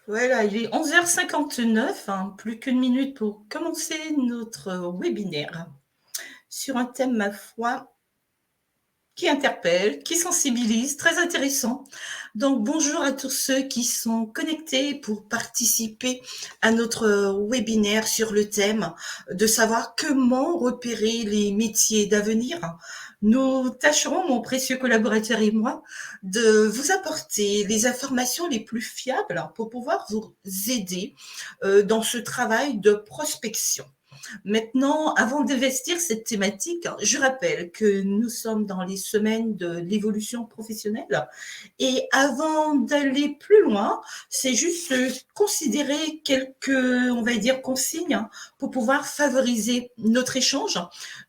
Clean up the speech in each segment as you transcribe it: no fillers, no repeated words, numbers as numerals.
Voilà, il est 11h59, plus qu'une minute pour commencer notre webinaire sur un thème, ma foi, qui interpelle, qui sensibilise, très intéressant. Donc, bonjour à tous ceux qui sont connectés pour participer à notre webinaire sur le thème de savoir comment repérer les métiers d'avenir. Nous tâcherons, mon précieux collaborateur et moi, de vous apporter les informations les plus fiables pour pouvoir vous aider dans ce travail de prospection. Maintenant, avant d'investir cette thématique, je rappelle que nous sommes dans les semaines de l'évolution professionnelle et avant d'aller plus loin, c'est juste considérer quelques, on va dire, consignes pour pouvoir favoriser notre échange.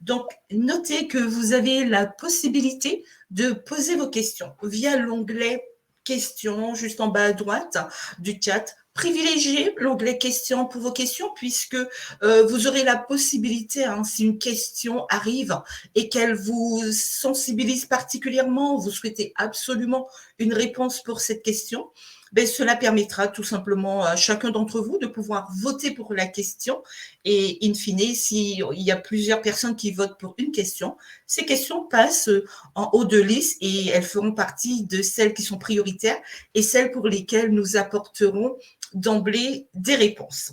Donc, notez que vous avez la possibilité de poser vos questions via l'onglet questions juste en bas à droite du chat. Privilégiez l'onglet questions pour vos questions puisque vous aurez la possibilité, si une question arrive et qu'elle vous sensibilise particulièrement, vous souhaitez absolument une réponse pour cette question, cela permettra tout simplement à chacun d'entre vous de pouvoir voter pour la question et in fine, s'il y a plusieurs personnes qui votent pour une question, ces questions passent en haut de liste et elles feront partie de celles qui sont prioritaires et celles pour lesquelles nous apporterons d'emblée des réponses.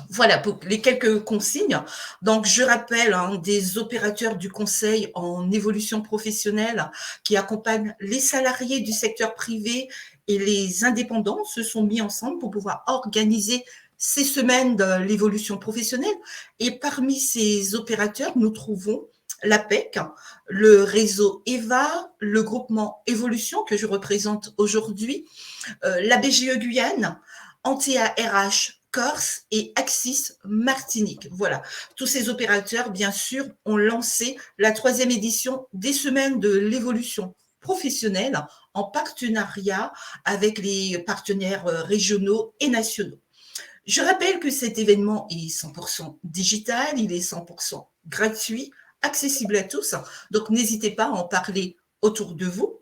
Voilà pour les quelques consignes. Donc, je rappelle des opérateurs du conseil en évolution professionnelle qui accompagnent les salariés du secteur privé et les indépendants se sont mis ensemble pour pouvoir organiser ces semaines de l'évolution professionnelle. Et parmi ces opérateurs, nous trouvons l'APEC, le réseau EVA, le groupement Évolution que je représente aujourd'hui, la BGE Guyane, Antea RH Corse et Axis Martinique. Voilà, tous ces opérateurs, bien sûr, ont lancé la 3e édition des semaines de l'évolution professionnelle en partenariat avec les partenaires régionaux et nationaux. Je rappelle que cet événement est 100% digital, il est 100% gratuit, accessible à tous, donc n'hésitez pas à en parler autour de vous.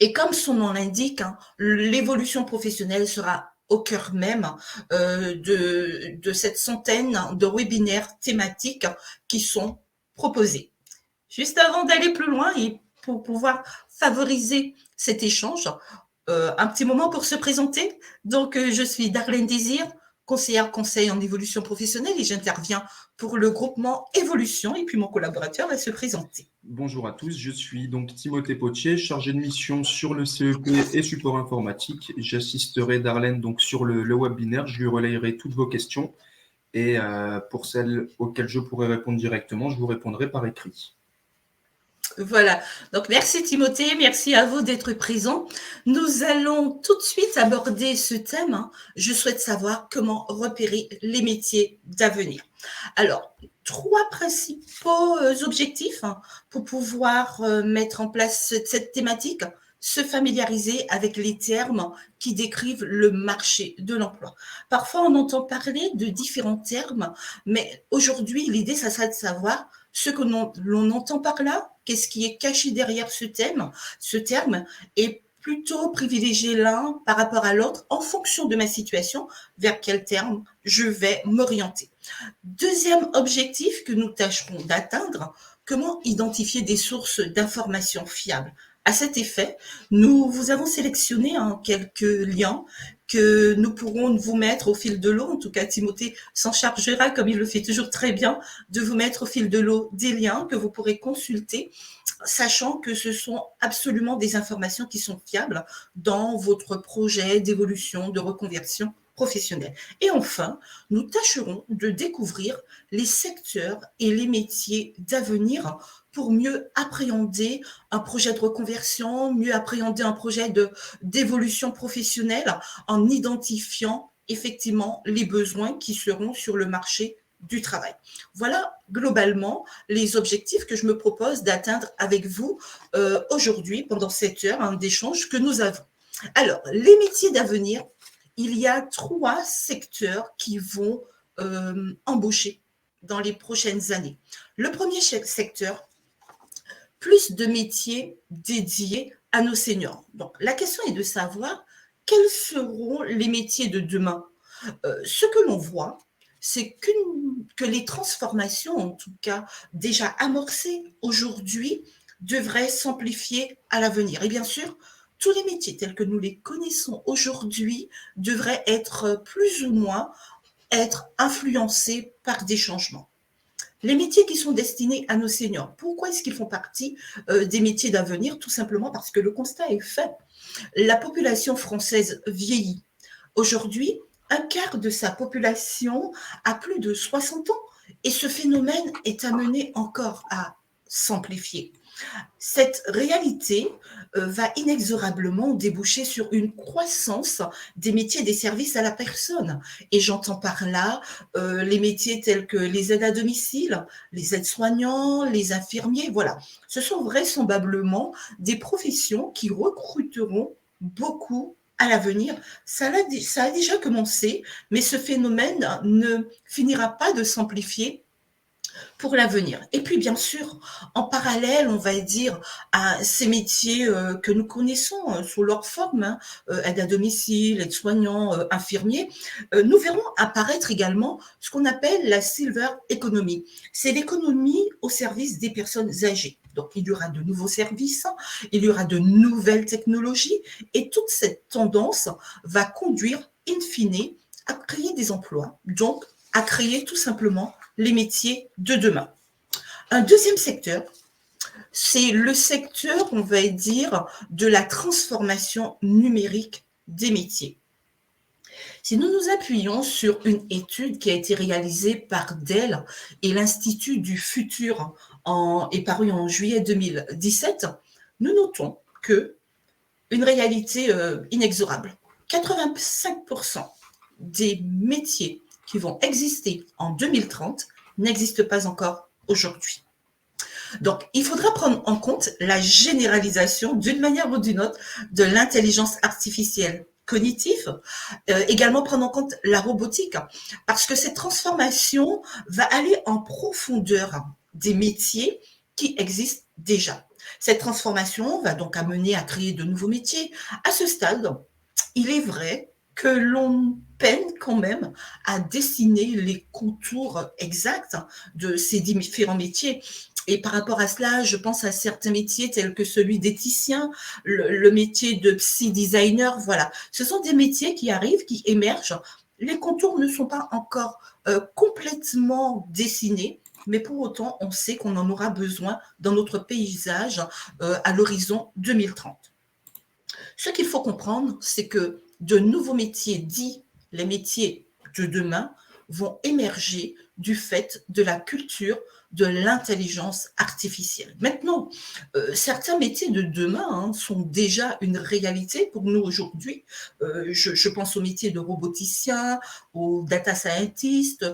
Et comme son nom l'indique, l'évolution professionnelle sera au cœur même de cette centaine de webinaires thématiques qui sont proposés. Juste avant d'aller plus loin et pour pouvoir favoriser cet échange, un petit moment pour se présenter. Donc, je suis Darlène Désir, conseillère conseil en évolution professionnelle et j'interviens pour le groupement Évolution et puis mon collaborateur va se présenter. Bonjour à tous, je suis donc Timothée Potier, chargé de mission sur le CEP et support informatique. J'assisterai Darlène donc sur le webinaire, je lui relayerai toutes vos questions et pour celles auxquelles je pourrai répondre directement, je vous répondrai par écrit. Voilà, donc merci Timothée, merci à vous d'être présent. Nous allons tout de suite aborder ce thème. Je souhaite savoir comment repérer les métiers d'avenir. Alors, 3 principaux objectifs pour pouvoir mettre en place cette thématique. Se familiariser avec les termes qui décrivent le marché de l'emploi. Parfois, on entend parler de différents termes, mais aujourd'hui, l'idée, ça serait de savoir ce que l'on entend par là, qu'est-ce qui est caché derrière ce terme, et plutôt privilégier l'un par rapport à l'autre en fonction de ma situation, vers quel terme je vais m'orienter. Deuxième objectif que nous tâcherons d'atteindre, comment identifier des sources d'informations fiables. À cet effet, nous vous avons sélectionné quelques liens que nous pourrons vous mettre au fil de l'eau. En tout cas, Timothée s'en chargera, comme il le fait toujours très bien, de vous mettre au fil de l'eau des liens que vous pourrez consulter, sachant que ce sont absolument des informations qui sont fiables dans votre projet d'évolution, de reconversion professionnelle. Et enfin, nous tâcherons de découvrir les secteurs et les métiers d'avenir pour mieux appréhender un projet de reconversion, mieux appréhender un projet d'évolution professionnelle en identifiant effectivement les besoins qui seront sur le marché du travail. Voilà globalement les objectifs que je me propose d'atteindre avec vous aujourd'hui pendant cette heure d'échange que nous avons. Alors, les métiers d'avenir, il y a 3 secteurs qui vont embaucher dans les prochaines années. Le premier secteur, plus de métiers dédiés à nos seniors. Donc, la question est de savoir quels seront les métiers de demain? Ce que l'on voit, c'est que les transformations, en tout cas déjà amorcées aujourd'hui, devraient s'amplifier à l'avenir. Et bien sûr, tous les métiers tels que nous les connaissons aujourd'hui devraient être plus ou moins être influencés par des changements. Les métiers qui sont destinés à nos seniors, pourquoi est-ce qu'ils font partie des métiers d'avenir? Tout simplement parce que le constat est fait. La population française vieillit. Aujourd'hui, un quart de sa population a plus de 60 ans et ce phénomène est amené encore à s'amplifier. Cette réalité va inexorablement déboucher sur une croissance des métiers et des services à la personne. Et j'entends par là les métiers tels que les aides à domicile, les aides-soignants, les infirmiers, voilà. Ce sont vraisemblablement des professions qui recruteront beaucoup à l'avenir. Ça a déjà commencé, mais ce phénomène ne finira pas de s'amplifier pour l'avenir. Et puis, bien sûr, en parallèle, on va dire, à ces métiers que nous connaissons sous leur forme, aide à domicile, aide-soignant, infirmier, nous verrons apparaître également ce qu'on appelle la silver economy. C'est l'économie au service des personnes âgées. Donc, il y aura de nouveaux services, il y aura de nouvelles technologies, et toute cette tendance va conduire, in fine, à créer des emplois, donc à créer tout simplement les métiers de demain. Un deuxième secteur, c'est le secteur, on va dire, de la transformation numérique des métiers. Si nous nous appuyons sur une étude qui a été réalisée par Dell et l'Institut du futur est parue en juillet 2017, nous notons que une réalité inexorable. 85% des métiers qui vont exister en 2030 n'existent pas encore aujourd'hui. Donc, il faudra prendre en compte la généralisation d'une manière ou d'une autre de l'intelligence artificielle cognitive, également prendre en compte la robotique, parce que cette transformation va aller en profondeur des métiers qui existent déjà. Cette transformation va donc amener à créer de nouveaux métiers. À ce stade, il est vrai que l'on peine quand même à dessiner les contours exacts de ces différents métiers. Et par rapport à cela, je pense à certains métiers tels que celui d'éthicien, le métier de psy-designer, voilà. Ce sont des métiers qui arrivent, qui émergent. Les contours ne sont pas encore complètement dessinés, mais pour autant, on sait qu'on en aura besoin dans notre paysage à l'horizon 2030. Ce qu'il faut comprendre, c'est que de nouveaux métiers dits les métiers de demain vont émerger du fait de la culture de l'intelligence artificielle. Maintenant, certains métiers de demain sont déjà une réalité pour nous aujourd'hui. Je pense aux métiers de roboticien, aux data scientists,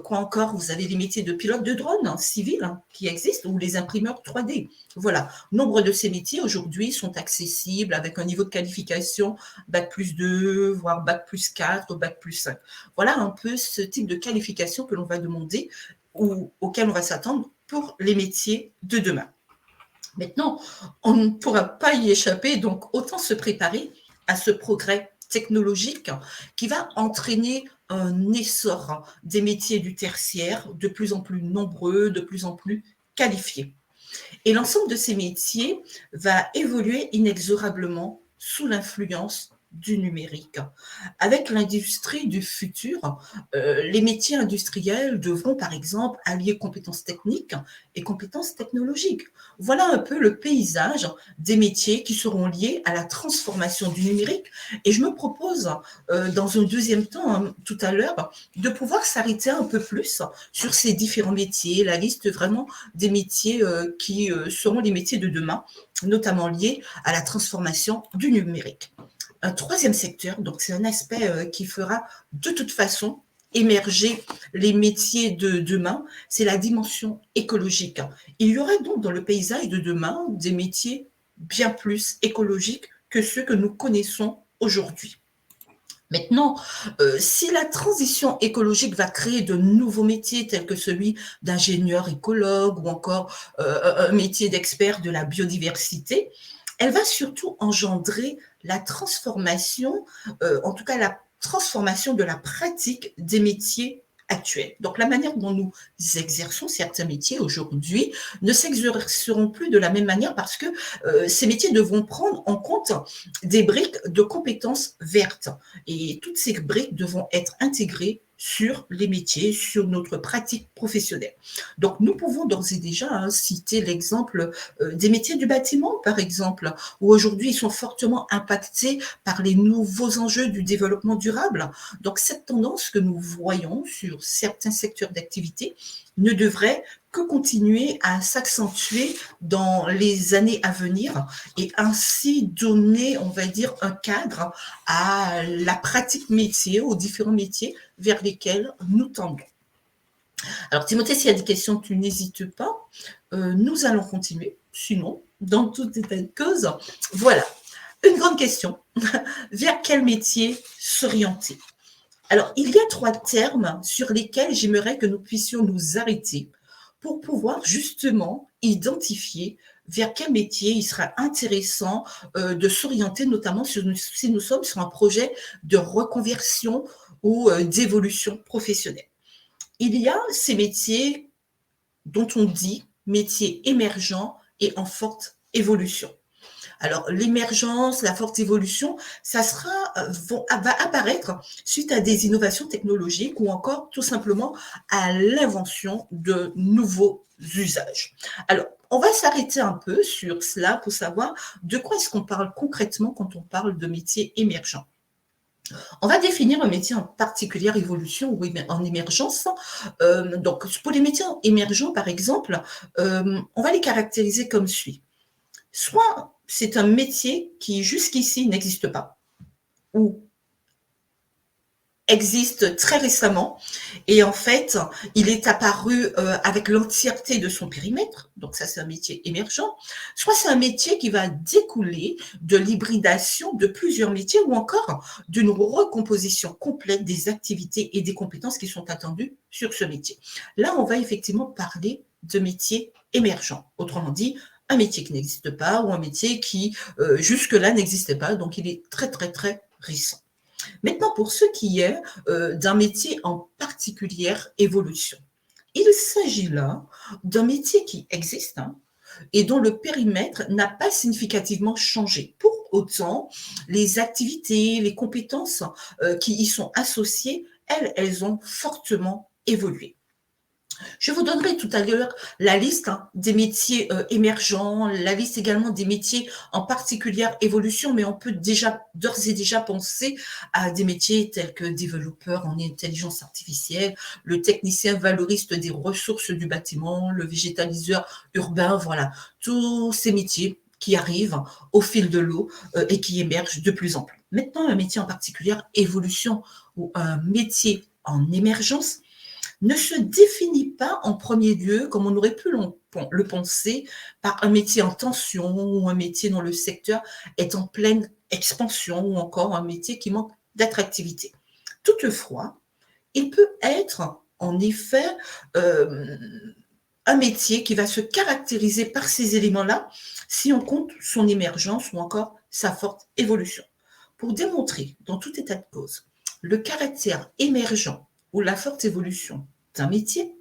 quoi encore, vous avez les métiers de pilote de drone civil qui existent, ou les imprimeurs 3D. Voilà, nombre de ces métiers aujourd'hui sont accessibles avec un niveau de qualification Bac+2, voire Bac+4, Bac+5. Voilà un peu ce type de qualification que l'on va demander ou auquel on va s'attendre pour les métiers de demain. Maintenant, on ne pourra pas y échapper, donc autant se préparer à ce progrès technologique qui va entraîner un essor des métiers du tertiaire de plus en plus nombreux, de plus en plus qualifiés. Et l'ensemble de ces métiers va évoluer inexorablement sous l'influence du numérique. Avec l'industrie du futur, les métiers industriels devront par exemple allier compétences techniques et compétences technologiques. Voilà un peu le paysage des métiers qui seront liés à la transformation du numérique. Et je me propose, dans un deuxième temps, tout à l'heure, de pouvoir s'arrêter un peu plus sur ces différents métiers, la liste vraiment des métiers qui seront les métiers de demain, notamment liés à la transformation du numérique. Un troisième secteur, donc c'est un aspect qui fera de toute façon émerger les métiers de demain, c'est la dimension écologique. Il y aura donc dans le paysage de demain des métiers bien plus écologiques que ceux que nous connaissons aujourd'hui. Maintenant, si la transition écologique va créer de nouveaux métiers tels que celui d'ingénieur écologue ou encore un métier d'expert de la biodiversité, elle va surtout engendrer la transformation, en tout cas la transformation de la pratique des métiers actuels. Donc la manière dont nous exerçons certains métiers aujourd'hui ne s'exerceront plus de la même manière parce que ces métiers devront prendre en compte des briques de compétences vertes. Et toutes ces briques devront être intégrées sur les métiers, sur notre pratique professionnelle. Donc, nous pouvons d'ores et déjà citer l'exemple des métiers du bâtiment, par exemple, où aujourd'hui ils sont fortement impactés par les nouveaux enjeux du développement durable. Donc, cette tendance que nous voyons sur certains secteurs d'activité ne devrait que continuer à s'accentuer dans les années à venir et ainsi donner, on va dire, un cadre à la pratique métier, aux différents métiers vers lesquels nous tendons. Alors, Timothée, s'il y a des questions, tu n'hésites pas. Nous allons continuer. Sinon, dans tout état de cause, voilà. Une grande question. Vers quel métier s'orienter? Alors, il y a 3 termes sur lesquels j'aimerais que nous puissions nous arrêter pour pouvoir justement identifier vers quel métier il sera intéressant de s'orienter, notamment si nous sommes sur un projet de reconversion ou d'évolution professionnelle. Il y a ces métiers dont on dit métiers émergents et en forte évolution. Alors, l'émergence, la forte évolution, ça va apparaître suite à des innovations technologiques ou encore tout simplement à l'invention de nouveaux usages. Alors, on va s'arrêter un peu sur cela pour savoir de quoi est-ce qu'on parle concrètement quand on parle de métiers émergents. On va définir un métier en particulière évolution ou en émergence. Donc, pour les métiers émergents, par exemple, on va les caractériser comme suit. Soit c'est un métier qui jusqu'ici n'existe pas ou existe très récemment et en fait, il est apparu avec l'entièreté de son périmètre, donc ça c'est un métier émergent, soit c'est un métier qui va découler de l'hybridation de plusieurs métiers ou encore d'une recomposition complète des activités et des compétences qui sont attendues sur ce métier. Là, on va effectivement parler de métiers émergents, autrement dit, un métier qui n'existe pas ou un métier qui jusque-là n'existait pas, donc il est très très très récent. Maintenant, pour ce qui est d'un métier en particulière évolution, il s'agit là d'un métier qui existe et dont le périmètre n'a pas significativement changé. Pour autant, les activités, les compétences qui y sont associées, elles ont fortement évolué. Je vous donnerai tout à l'heure la liste des métiers émergents, la liste également des métiers en particulière évolution, mais on peut d'ores et déjà penser à des métiers tels que développeur en intelligence artificielle, le technicien valoriste des ressources du bâtiment, le végétaliseur urbain, voilà, tous ces métiers qui arrivent au fil de l'eau et qui émergent de plus en plus. Maintenant, un métier en particulière évolution ou un métier en émergence ne se définit pas en premier lieu, comme on aurait pu le penser, par un métier en tension ou un métier dont le secteur est en pleine expansion ou encore un métier qui manque d'attractivité. Toutefois, il peut être en effet un métier qui va se caractériser par ces éléments-là si on compte son émergence ou encore sa forte évolution. Pour démontrer, dans tout état de cause, le caractère émergent ou la forte évolution d'un métier,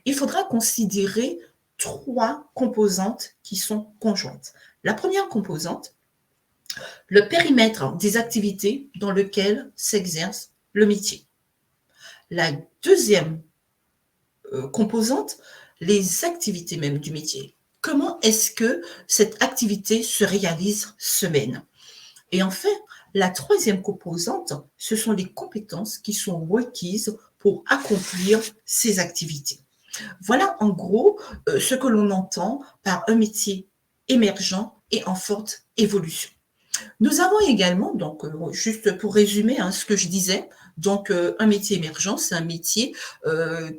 il faudra considérer 3 composantes qui sont conjointes. La première composante, le périmètre des activités dans lequel s'exerce le métier. La deuxième composante, les activités même du métier. Comment est-ce que cette activité se réalise, se mène? Et enfin, la troisième composante, ce sont les compétences qui sont requises pour accomplir ces activités. Voilà en gros ce que l'on entend par un métier émergent et en forte évolution. Nous avons également, donc juste pour résumer ce que je disais, donc un métier émergent, c'est un métier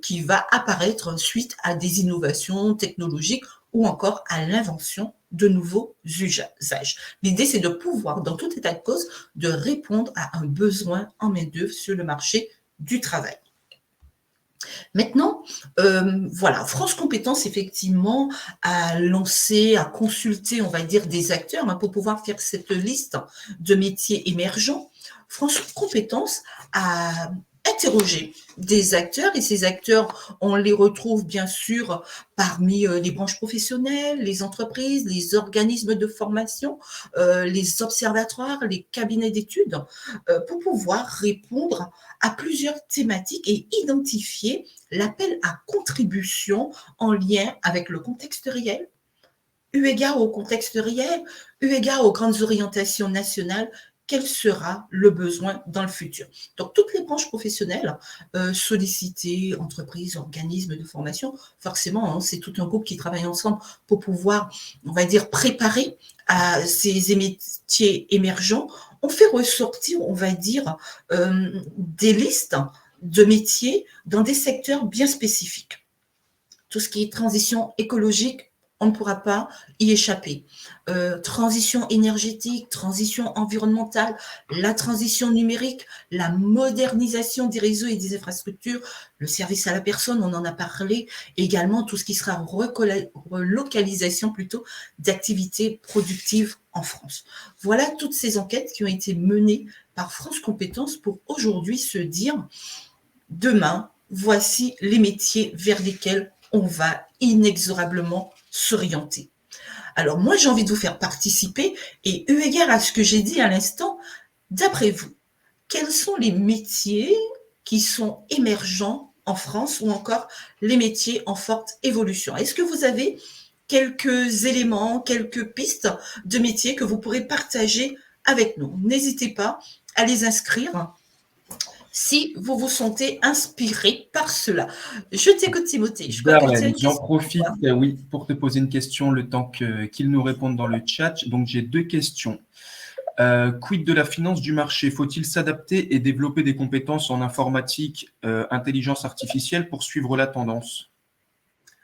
qui va apparaître suite à des innovations technologiques ou encore à l'invention de nouveaux usages. L'idée, c'est de pouvoir, dans tout état de cause, de répondre à un besoin en main-d'œuvre sur le marché du travail. Maintenant, voilà, France Compétences, effectivement, a lancé, a consulté, on va dire, des acteurs pour pouvoir faire cette liste de métiers émergents. France Compétences a interrogé des acteurs et ces acteurs, on les retrouve bien sûr parmi les branches professionnelles, les entreprises, les organismes de formation, les observatoires, les cabinets d'études, pour pouvoir répondre à plusieurs thématiques et identifier l'appel à contribution en lien avec le contexte réel, eu égard au contexte réel, eu égard aux grandes orientations nationales, quel sera le besoin dans le futur. Donc, toutes les branches professionnelles sollicitées, entreprises, organismes de formation, forcément, c'est tout un groupe qui travaille ensemble pour pouvoir, on va dire, préparer à ces métiers émergents. On fait ressortir, on va dire, des listes de métiers dans des secteurs bien spécifiques. Tout ce qui est transition écologique, on ne pourra pas y échapper. Transition énergétique, transition environnementale, la transition numérique, la modernisation des réseaux et des infrastructures, le service à la personne, on en a parlé, également tout ce qui sera relocalisation plutôt d'activités productives en France. Voilà toutes ces enquêtes qui ont été menées par France Compétences pour aujourd'hui se dire, demain, voici les métiers vers lesquels on va inexorablement s'orienter. Alors moi, j'ai envie de vous faire participer et eu égard à ce que j'ai dit à l'instant, d'après vous, quels sont les métiers qui sont émergents en France ou encore les métiers en forte évolution? Est-ce que vous avez quelques éléments, quelques pistes de métiers que vous pourrez partager avec nous? N'hésitez pas à les inscrire si vous vous sentez inspiré par cela. Je t'écoute, Timothée. Je crois que tu as Darlene, une j'en question. profite, oui, pour te poser une question le temps qu'ils nous répondent dans le chat. Donc, j'ai deux questions. Quid de la finance du marché? Faut-il s'adapter et développer des compétences en informatique, intelligence artificielle pour suivre la tendance?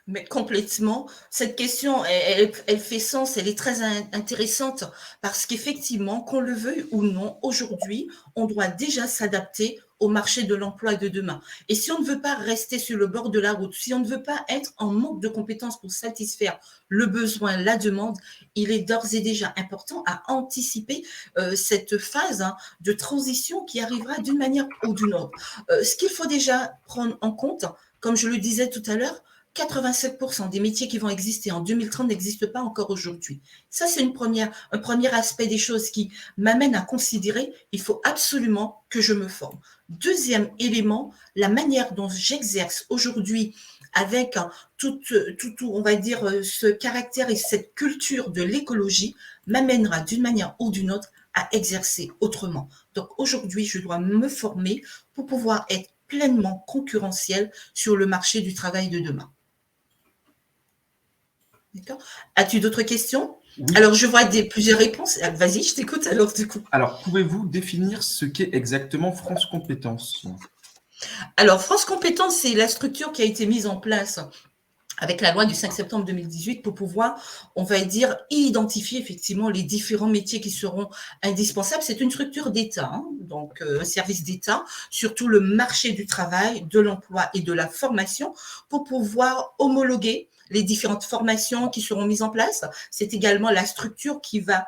Mais complètement. Cette question, elle fait sens, elle est très intéressante parce qu'effectivement, qu'on le veuille ou non, aujourd'hui, on doit déjà s'adapter au marché de l'emploi de demain. Et si on ne veut pas rester sur le bord de la route, si on ne veut pas être en manque de compétences pour satisfaire le besoin, la demande, il est d'ores et déjà important à anticiper cette phase de transition qui arrivera d'une manière ou d'une autre. Ce qu'il faut déjà prendre en compte, comme je le disais tout à l'heure, 87% des métiers qui vont exister en 2030 n'existent pas encore aujourd'hui. Ça, c'est un premier aspect des choses qui m'amène à considérer il faut absolument que je me forme. Deuxième élément, la manière dont j'exerce aujourd'hui avec tout, on va dire, ce caractère et cette culture de l'écologie m'amènera d'une manière ou d'une autre à exercer autrement. Donc aujourd'hui, je dois me former pour pouvoir être pleinement concurrentiel sur le marché du travail de demain. D'accord. As-tu d'autres questions? Oui. Alors, je vois plusieurs réponses. Vas-y, je t'écoute alors du coup. Alors, pouvez-vous définir ce qu'est exactement France Compétences? Alors, France Compétences, c'est la structure qui a été mise en place avec la loi du 5 septembre 2018 pour pouvoir, on va dire, identifier effectivement les différents métiers qui seront indispensables. C'est une structure d'État, donc un service d'État, surtout le marché du travail, de l'emploi et de la formation pour pouvoir homologuer les différentes formations qui seront mises en place. C'est également la structure qui va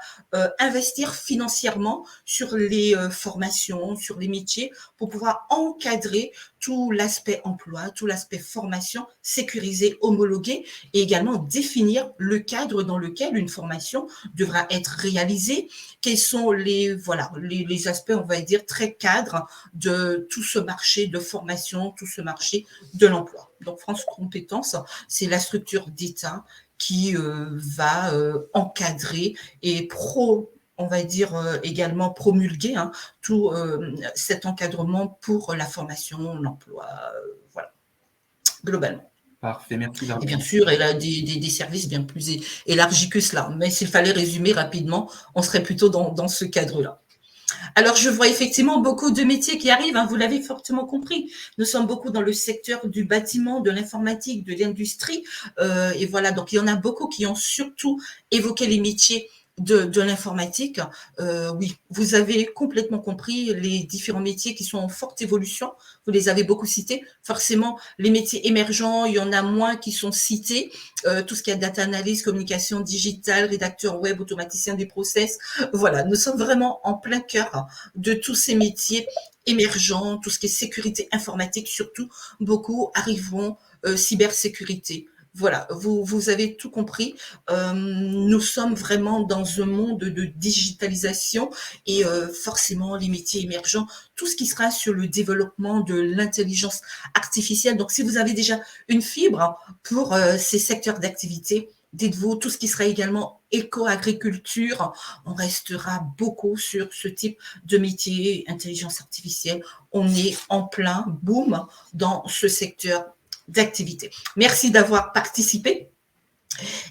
investir financièrement sur les formations, sur les métiers, pour pouvoir encadrer tout l'aspect emploi, tout l'aspect formation, sécurisé, homologué, et également définir le cadre dans lequel une formation devra être réalisée, quels sont les aspects, on va dire, très cadres de tout ce marché de formation, tout ce marché de l'emploi. Donc, France Compétences, c'est la structure d'État qui va encadrer et on va dire également promulguer tout cet encadrement pour la formation, l'emploi, voilà, globalement. Parfait, merci Et Darlene. bien sûr, elle a des services bien plus élargis que cela. Mais s'il fallait résumer rapidement, on serait plutôt dans ce cadre-là. Alors, je vois effectivement beaucoup de métiers qui arrivent, vous l'avez fortement compris. Nous sommes beaucoup dans le secteur du bâtiment, de l'informatique, de l'industrie. Et voilà, donc il y en a beaucoup qui ont surtout évoqué les métiers de l'informatique, oui, vous avez complètement compris les différents métiers qui sont en forte évolution. Vous les avez beaucoup cités. Forcément, les métiers émergents, il y en a moins qui sont cités. Tout ce qui est data analyse, communication digitale, rédacteur web, automaticien des process. Voilà, nous sommes vraiment en plein cœur de tous ces métiers émergents, tout ce qui est sécurité informatique, surtout beaucoup arriveront cybersécurité. Voilà, vous avez tout compris. Nous sommes vraiment dans un monde de digitalisation et forcément les métiers émergents, tout ce qui sera sur le développement de l'intelligence artificielle. Donc, si vous avez déjà une fibre pour ces secteurs d'activité, dites-vous, tout ce qui sera également éco-agriculture, on restera beaucoup sur ce type de métier, intelligence artificielle. On est en plein boom dans ce secteur d'activité. Merci d'avoir participé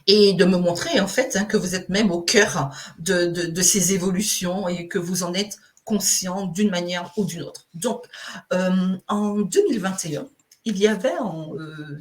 et de me montrer en fait que vous êtes même au cœur de ces évolutions et que vous en êtes conscient d'une manière ou d'une autre. Donc, en 2021, il y avait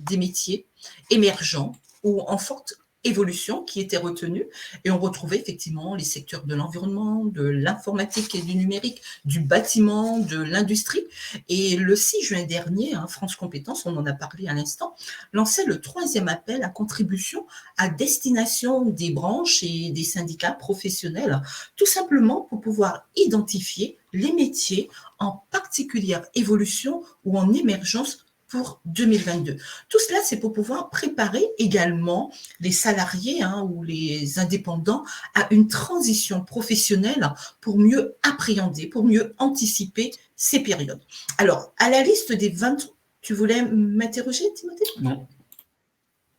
des métiers émergents ou en forte évolution qui étaient retenus et on retrouvait effectivement les secteurs de l'environnement, de l'informatique et du numérique, du bâtiment, de l'industrie. Et le 6 juin dernier, France Compétences, on en a parlé à l'instant, lançait le 3e appel à contribution à destination des branches et des syndicats professionnels, tout simplement pour pouvoir identifier les métiers en particulière évolution ou en émergence pour 2022. Tout cela, c'est pour pouvoir préparer également les salariés ou les indépendants à une transition professionnelle pour mieux appréhender, pour mieux anticiper ces périodes. Alors, à la liste des 20... Tu voulais m'interroger, Timothée? Non.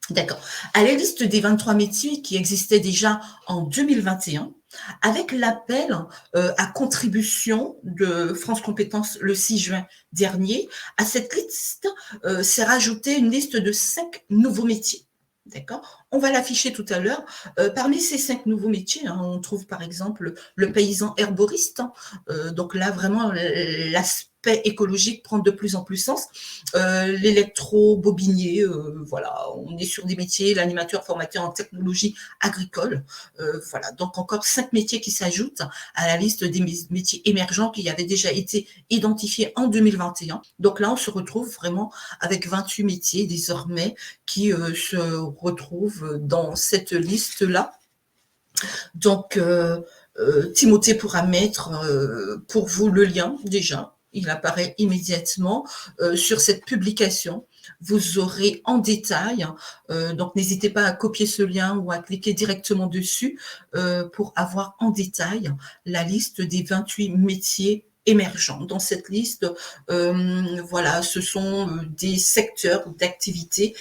D'accord. À la liste des 23 métiers qui existaient déjà en 2021, avec l'appel à contribution de France Compétences le 6 juin dernier, à cette liste s'est rajoutée une liste de 5 nouveaux métiers. D'accord. On va l'afficher tout à l'heure. Parmi ces 5 nouveaux métiers, on trouve par exemple le paysan herboriste. Donc là, vraiment, l'aspect écologique prend de plus en plus sens. L'électro-bobinier, voilà, on est sur des métiers, l'animateur formateur en technologie agricole. Voilà, donc encore 5 métiers qui s'ajoutent à la liste des métiers émergents qui avaient déjà été identifiés en 2021. Donc là, on se retrouve vraiment avec 28 métiers désormais qui se retrouvent dans cette liste-là. Donc, Timothée pourra mettre pour vous le lien déjà. Il apparaît immédiatement sur cette publication. Vous aurez en détail, donc n'hésitez pas à copier ce lien ou à cliquer directement dessus pour avoir en détail la liste des 28 métiers émergents. Dans cette liste, voilà, ce sont des secteurs d'activité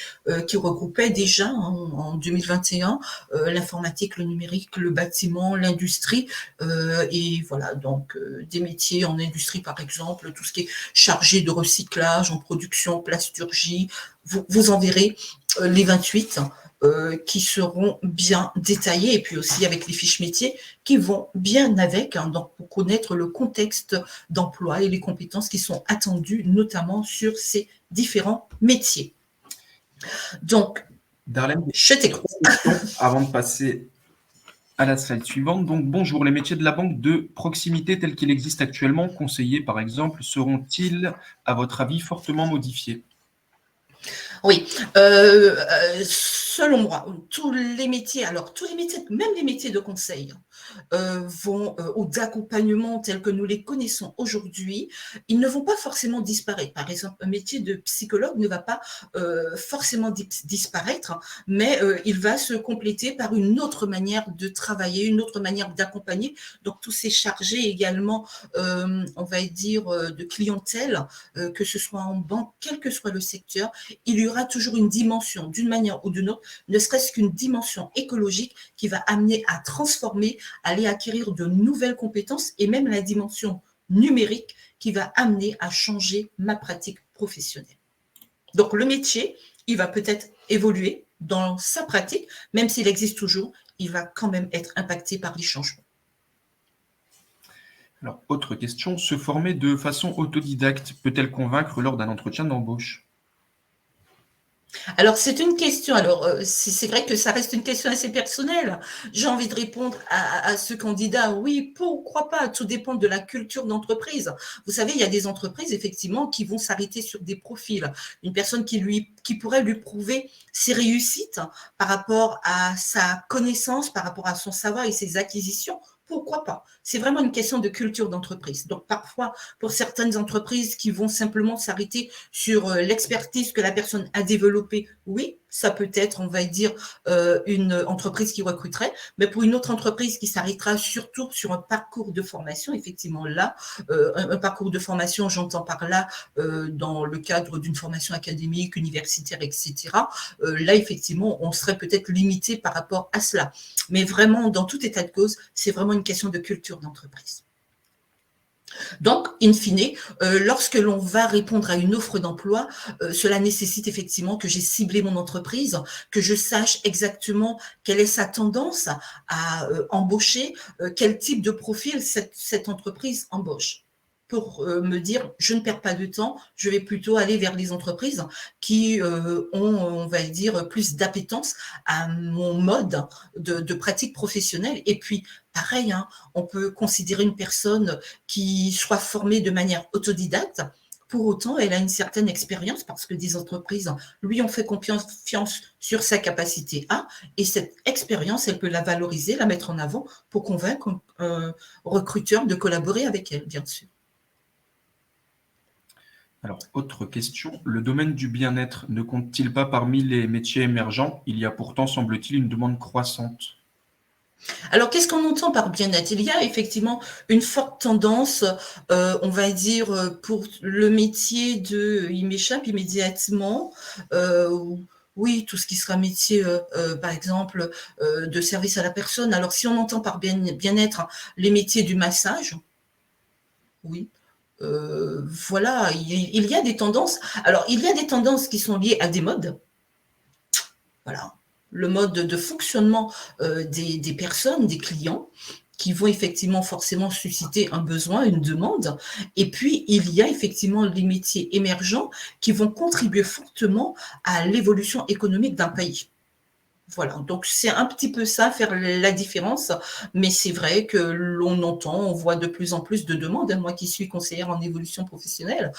qui regroupaient déjà en 2021 l'informatique, le numérique, le bâtiment, l'industrie et voilà, donc des métiers en industrie par exemple, tout ce qui est chargé de recyclage, en production, plasturgie, vous en verrez les 28 qui seront bien détaillés et puis aussi avec les fiches métiers qui vont bien avec, donc pour connaître le contexte d'emploi et les compétences qui sont attendues notamment sur ces différents métiers. Donc, Darlene, je t'écoute. Avant de passer à la slide suivante, donc bonjour, les métiers de la banque de proximité tels qu'ils existent actuellement, conseillers par exemple, seront-ils à votre avis fortement modifiés? Oui, selon moi, tous les métiers, même les métiers de conseil, vont ou d'accompagnement tels que nous les connaissons aujourd'hui, ils ne vont pas forcément disparaître. Par exemple, un métier de psychologue ne va pas forcément disparaître, mais il va se compléter par une autre manière de travailler, une autre manière d'accompagner. Donc, tous ces chargés également, on va dire, de clientèle, que ce soit en banque, quel que soit le secteur, il y aura toujours une dimension, d'une manière ou d'une autre, ne serait-ce qu'une dimension écologique qui va amener à transformer, aller acquérir de nouvelles compétences et même la dimension numérique qui va amener à changer ma pratique professionnelle. Donc le métier, il va peut-être évoluer dans sa pratique, même s'il existe toujours, il va quand même être impacté par les changements. Alors, autre question, se former de façon autodidacte peut-elle convaincre lors d'un entretien d'embauche? Alors, c'est une question. Alors, c'est vrai que ça reste une question assez personnelle. J'ai envie de répondre à ce candidat. Oui, pourquoi pas? Tout dépend de la culture d'entreprise. Vous savez, il y a des entreprises, effectivement, qui vont s'arrêter sur des profils. Une personne qui pourrait lui prouver ses réussites par rapport à sa connaissance, par rapport à son savoir et ses acquisitions. Pourquoi pas? C'est vraiment une question de culture d'entreprise. Donc, parfois, pour certaines entreprises qui vont simplement s'arrêter sur l'expertise que la personne a développée, oui, ça peut être, on va dire, une entreprise qui recruterait, mais pour une autre entreprise qui s'arrêtera surtout sur un parcours de formation, effectivement, là, un parcours de formation, j'entends par là, dans le cadre d'une formation académique, universitaire, etc., là, effectivement, on serait peut-être limité par rapport à cela. Mais vraiment, dans tout état de cause, c'est vraiment une question de culture d'entreprise. Donc, in fine, lorsque l'on va répondre à une offre d'emploi, cela nécessite effectivement que j'ai ciblé mon entreprise, que je sache exactement quelle est sa tendance à embaucher, quel type de profil cette entreprise embauche. Pour me dire, je ne perds pas de temps, je vais plutôt aller vers les entreprises qui ont, on va dire, plus d'appétence à mon mode de pratique professionnelle. Et puis, pareil, hein, on peut considérer une personne qui soit formée de manière autodidacte. Pour autant, elle a une certaine expérience parce que des entreprises lui ont fait confiance sur sa capacité à, et cette expérience, elle peut la valoriser, la mettre en avant pour convaincre un recruteur de collaborer avec elle, bien sûr. Alors, autre question, le domaine du bien-être ne compte-t-il pas parmi les métiers émergents? Il y a pourtant, semble-t-il, une demande croissante. Alors, qu'est-ce qu'on entend par bien-être? Il y a effectivement une forte tendance, on va dire, pour le métier il m'échappe immédiatement, oui, tout ce qui sera métier, par exemple, de service à la personne. Alors, si on entend par bien-être les métiers du massage, oui. Voilà, il y a des tendances. Alors, il y a des tendances qui sont liées à des modes. Voilà, le mode de fonctionnement des personnes, des clients, qui vont effectivement forcément susciter un besoin, une demande. Et puis, il y a effectivement les métiers émergents qui vont contribuer fortement à l'évolution économique d'un pays. Voilà, donc c'est un petit peu ça, faire la différence, mais c'est vrai que l'on entend, on voit de plus en plus de demandes. Moi qui suis conseillère en évolution professionnelle,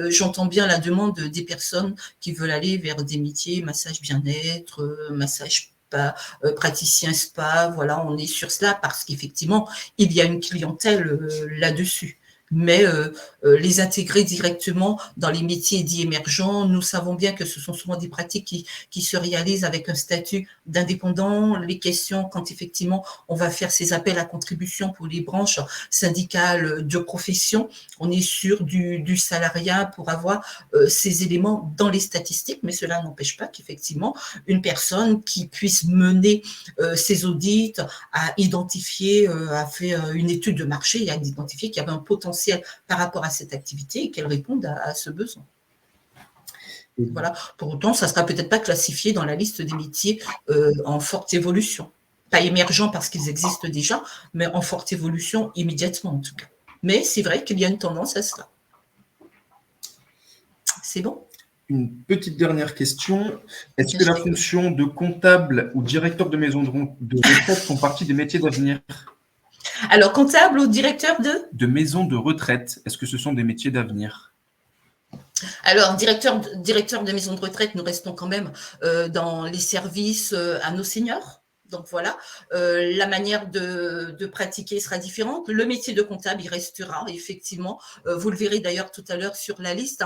j'entends bien la demande des personnes qui veulent aller vers des métiers, massage bien-être, massage spa, praticien spa, voilà, on est sur cela parce qu'effectivement, il y a une clientèle là-dessus. Mais les intégrer directement dans les métiers dits émergents, nous savons bien que ce sont souvent des pratiques qui se réalisent avec un statut d'indépendant. Les questions, quand effectivement on va faire ces appels à contribution pour les branches syndicales de profession, on est sur du salariat pour avoir ces éléments dans les statistiques, mais cela n'empêche pas qu'effectivement une personne qui puisse mener ses audits, a identifié, a fait une étude de marché et a identifié qu'il y avait un potentiel par rapport à cette activité et qu'elle réponde à ce besoin. Voilà. Pour autant, ça ne sera peut-être pas classifié dans la liste des métiers en forte évolution. Pas émergents parce qu'ils existent déjà, mais en forte évolution immédiatement en tout cas. Mais c'est vrai qu'il y a une tendance à cela. C'est bon? Une petite dernière question. Est-ce que la fonction de comptable ou directeur de maison de retraite font partie des métiers d'avenir? Alors, comptable ou directeur de maison de retraite, est-ce que ce sont des métiers d'avenir? Alors, directeur de maison de retraite, nous restons quand même dans les services à nos seniors. Donc voilà, la manière de pratiquer sera différente. Le métier de comptable, il restera effectivement. Vous le verrez d'ailleurs tout à l'heure sur la liste.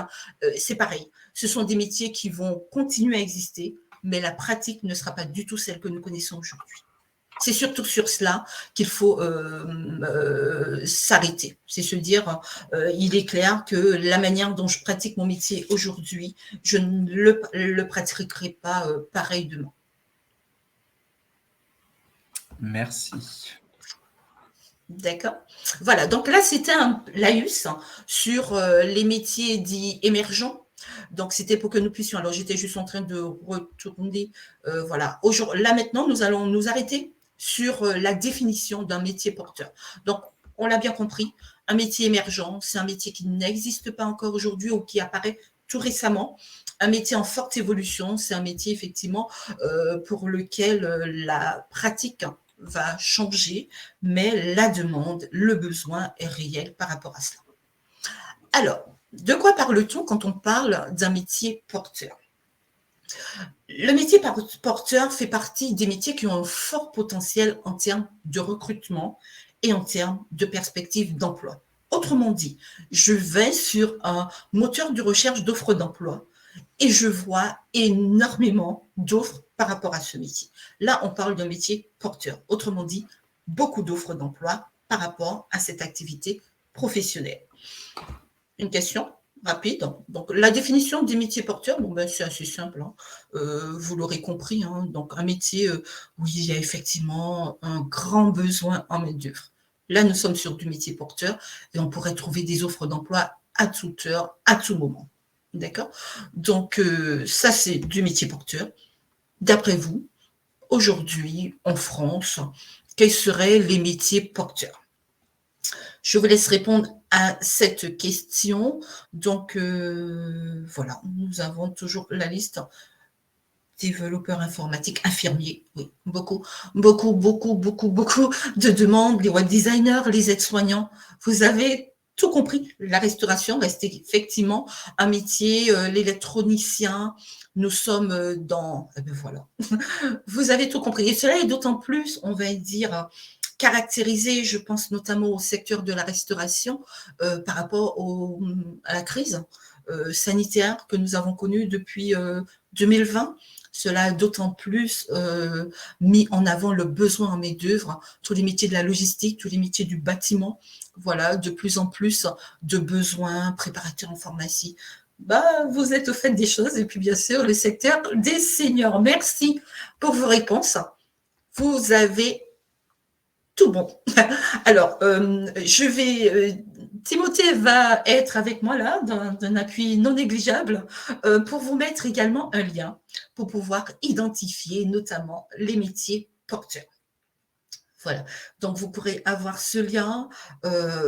C'est pareil. Ce sont des métiers qui vont continuer à exister, mais la pratique ne sera pas du tout celle que nous connaissons aujourd'hui. C'est surtout sur cela qu'il faut s'arrêter. C'est se dire, il est clair que la manière dont je pratique mon métier aujourd'hui, je ne le pratiquerai pas pareil demain. Merci. D'accord. Voilà, donc là, c'était un laïus sur les métiers dits émergents. Donc, c'était pour que nous puissions. Alors, j'étais juste en train de retourner. Voilà. Là, maintenant, nous allons nous arrêter sur la définition d'un métier porteur. Donc, on l'a bien compris, un métier émergent, c'est un métier qui n'existe pas encore aujourd'hui ou qui apparaît tout récemment. un métier en forte évolution, c'est un métier effectivement pour lequel la pratique va changer, mais la demande, le besoin est réel par rapport à cela. Alors, de quoi parle-t-on quand on parle d'un métier porteur? Le métier porteur fait partie des métiers qui ont un fort potentiel en termes de recrutement et en termes de perspectives d'emploi. Autrement dit, je vais sur un moteur de recherche d'offres d'emploi et je vois énormément d'offres par rapport à ce métier. Là, on parle d'un métier porteur. Autrement dit, beaucoup d'offres d'emploi par rapport à cette activité professionnelle. Une question rapide. Donc, la définition des métiers porteurs, c'est assez simple. Hein. Vous l'aurez compris. Hein. Donc, un métier où il y a effectivement un grand besoin en main-d'œuvre. Là, nous sommes sur du métier porteur et on pourrait trouver des offres d'emploi à toute heure, à tout moment. D'accord? Donc, ça, c'est du métier porteur. D'après vous, aujourd'hui, en France, quels seraient les métiers porteurs? Je vous laisse répondre à cette question. Donc, voilà, nous avons toujours la liste. Développeurs informatiques, infirmiers, oui, beaucoup de demandes, les web designers, les aides-soignants. Vous avez tout compris. La restauration reste effectivement un métier, l'électronicien. Nous sommes dans... Eh bien, voilà. Vous avez tout compris. Et cela est d'autant plus, on va dire, caractérisé, je pense notamment au secteur de la restauration, par rapport à la crise sanitaire que nous avons connue depuis 2020. Cela a d'autant plus mis en avant le besoin en main-d'œuvre, tous les métiers de la logistique, tous les métiers du bâtiment. Voilà, de plus en plus de besoins, préparateurs en pharmacie. Vous êtes au fait des choses. Et puis, bien sûr, le secteur des seniors. Merci pour vos réponses. Vous avez tout bon. Alors, Timothée va être avec moi là, d'un appui non négligeable, pour vous mettre également un lien pour pouvoir identifier notamment les métiers porteurs. Voilà, donc vous pourrez avoir ce lien,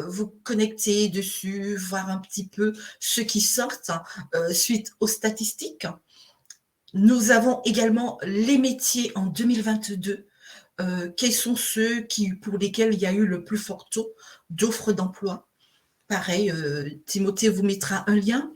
vous connecter dessus, voir un petit peu ceux qui sortent suite aux statistiques. Nous avons également les métiers en 2022. Quels sont ceux pour lesquels il y a eu le plus fort taux d'offres d'emploi? Pareil, Timothée vous mettra un lien.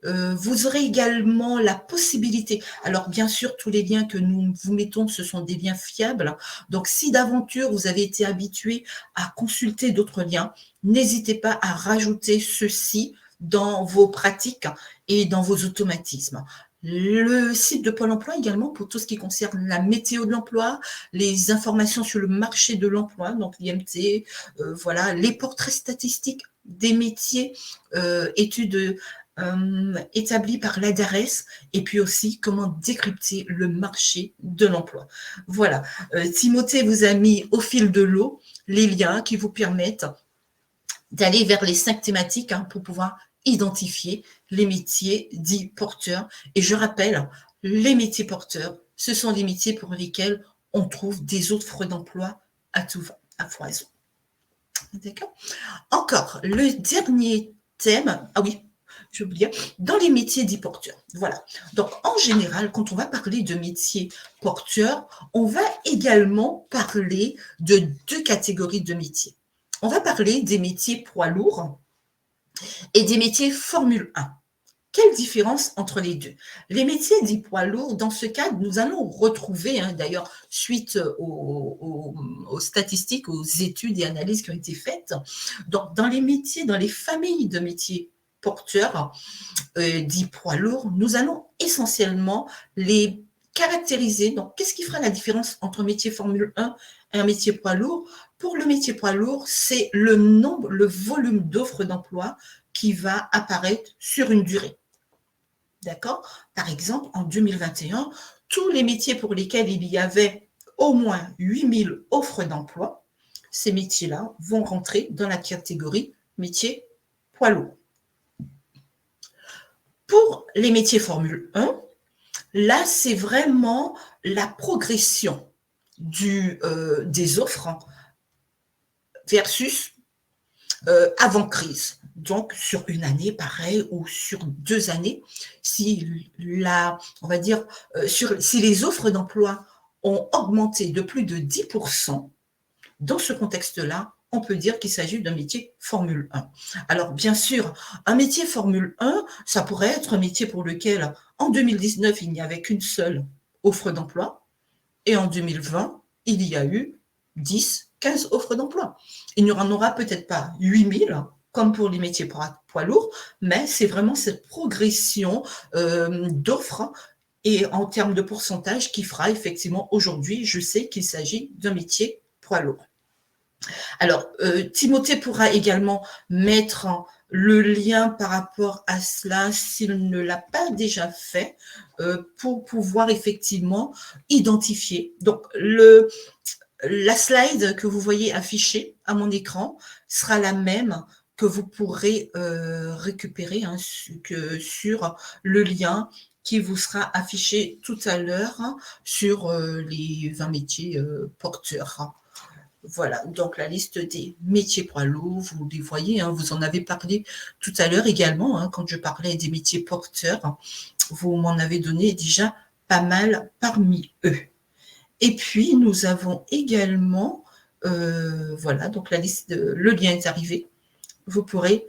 Vous aurez également la possibilité, alors bien sûr, tous les liens que nous vous mettons, ce sont des liens fiables. Donc, si d'aventure, vous avez été habitué à consulter d'autres liens, n'hésitez pas à rajouter ceux-ci dans vos pratiques et dans vos automatismes. Le site de Pôle emploi également pour tout ce qui concerne la météo de l'emploi, les informations sur le marché de l'emploi, donc l'IMT, voilà, les portraits statistiques des métiers, études établi par l'ADARES, et puis aussi comment décrypter le marché de l'emploi. Voilà, Timothée vous a mis au fil de l'eau les liens qui vous permettent d'aller vers les 5 thématiques pour pouvoir identifier les métiers dits porteurs. Et je rappelle, les métiers porteurs, ce sont les métiers pour lesquels on trouve des offres d'emploi à tout va, à foison. D'accord? Encore, le dernier thème, ah oui, j'ai oublié, dans les métiers dits porteurs. Voilà. Donc, en général, quand on va parler de métiers porteurs, on va également parler de 2 catégories de métiers. On va parler des métiers poids lourds et des métiers Formule 1. Quelle différence entre les deux? Les métiers dits poids lourds, dans ce cas, nous allons retrouver, d'ailleurs, suite aux statistiques, aux études et analyses qui ont été faites, donc dans les métiers, dans les familles de métiers porteurs dits poids lourds, nous allons essentiellement les caractériser. Donc, qu'est-ce qui fera la différence entre un métier Formule 1 et un métier poids lourd? Pour le métier poids lourd, c'est le nombre, le volume d'offres d'emploi qui va apparaître sur une durée. D'accord? Par exemple, en 2021, tous les métiers pour lesquels il y avait au moins 8000 offres d'emploi, ces métiers-là vont rentrer dans la catégorie métier poids lourd. Pour les métiers Formule 1, là, c'est vraiment la progression des offres versus avant crise. Donc, sur une année, pareil, ou sur 2 années, si on va dire, si les offres d'emploi ont augmenté de plus de 10%, dans ce contexte-là, on peut dire qu'il s'agit d'un métier Formule 1. Alors, bien sûr, un métier Formule 1, ça pourrait être un métier pour lequel, en 2019, il n'y avait qu'une seule offre d'emploi, et en 2020, il y a eu 10, 15 offres d'emploi. Il n'y en aura peut-être pas 8000, comme pour les métiers poids lourds, mais c'est vraiment cette progression d'offres et en termes de pourcentage qui fera effectivement aujourd'hui, je sais qu'il s'agit d'un métier poids lourd. Alors, Timothée pourra également mettre le lien par rapport à cela s'il ne l'a pas déjà fait pour pouvoir effectivement identifier. Donc, la slide que vous voyez affichée à mon écran sera la même que vous pourrez récupérer sur le lien qui vous sera affiché tout à l'heure sur les 20 métiers porteurs. Voilà, donc la liste des métiers poids lourds, vous les voyez, vous en avez parlé tout à l'heure également, quand je parlais des métiers porteurs, vous m'en avez donné déjà pas mal parmi eux. Et puis, nous avons également, voilà, donc la liste, le lien est arrivé. Vous pourrez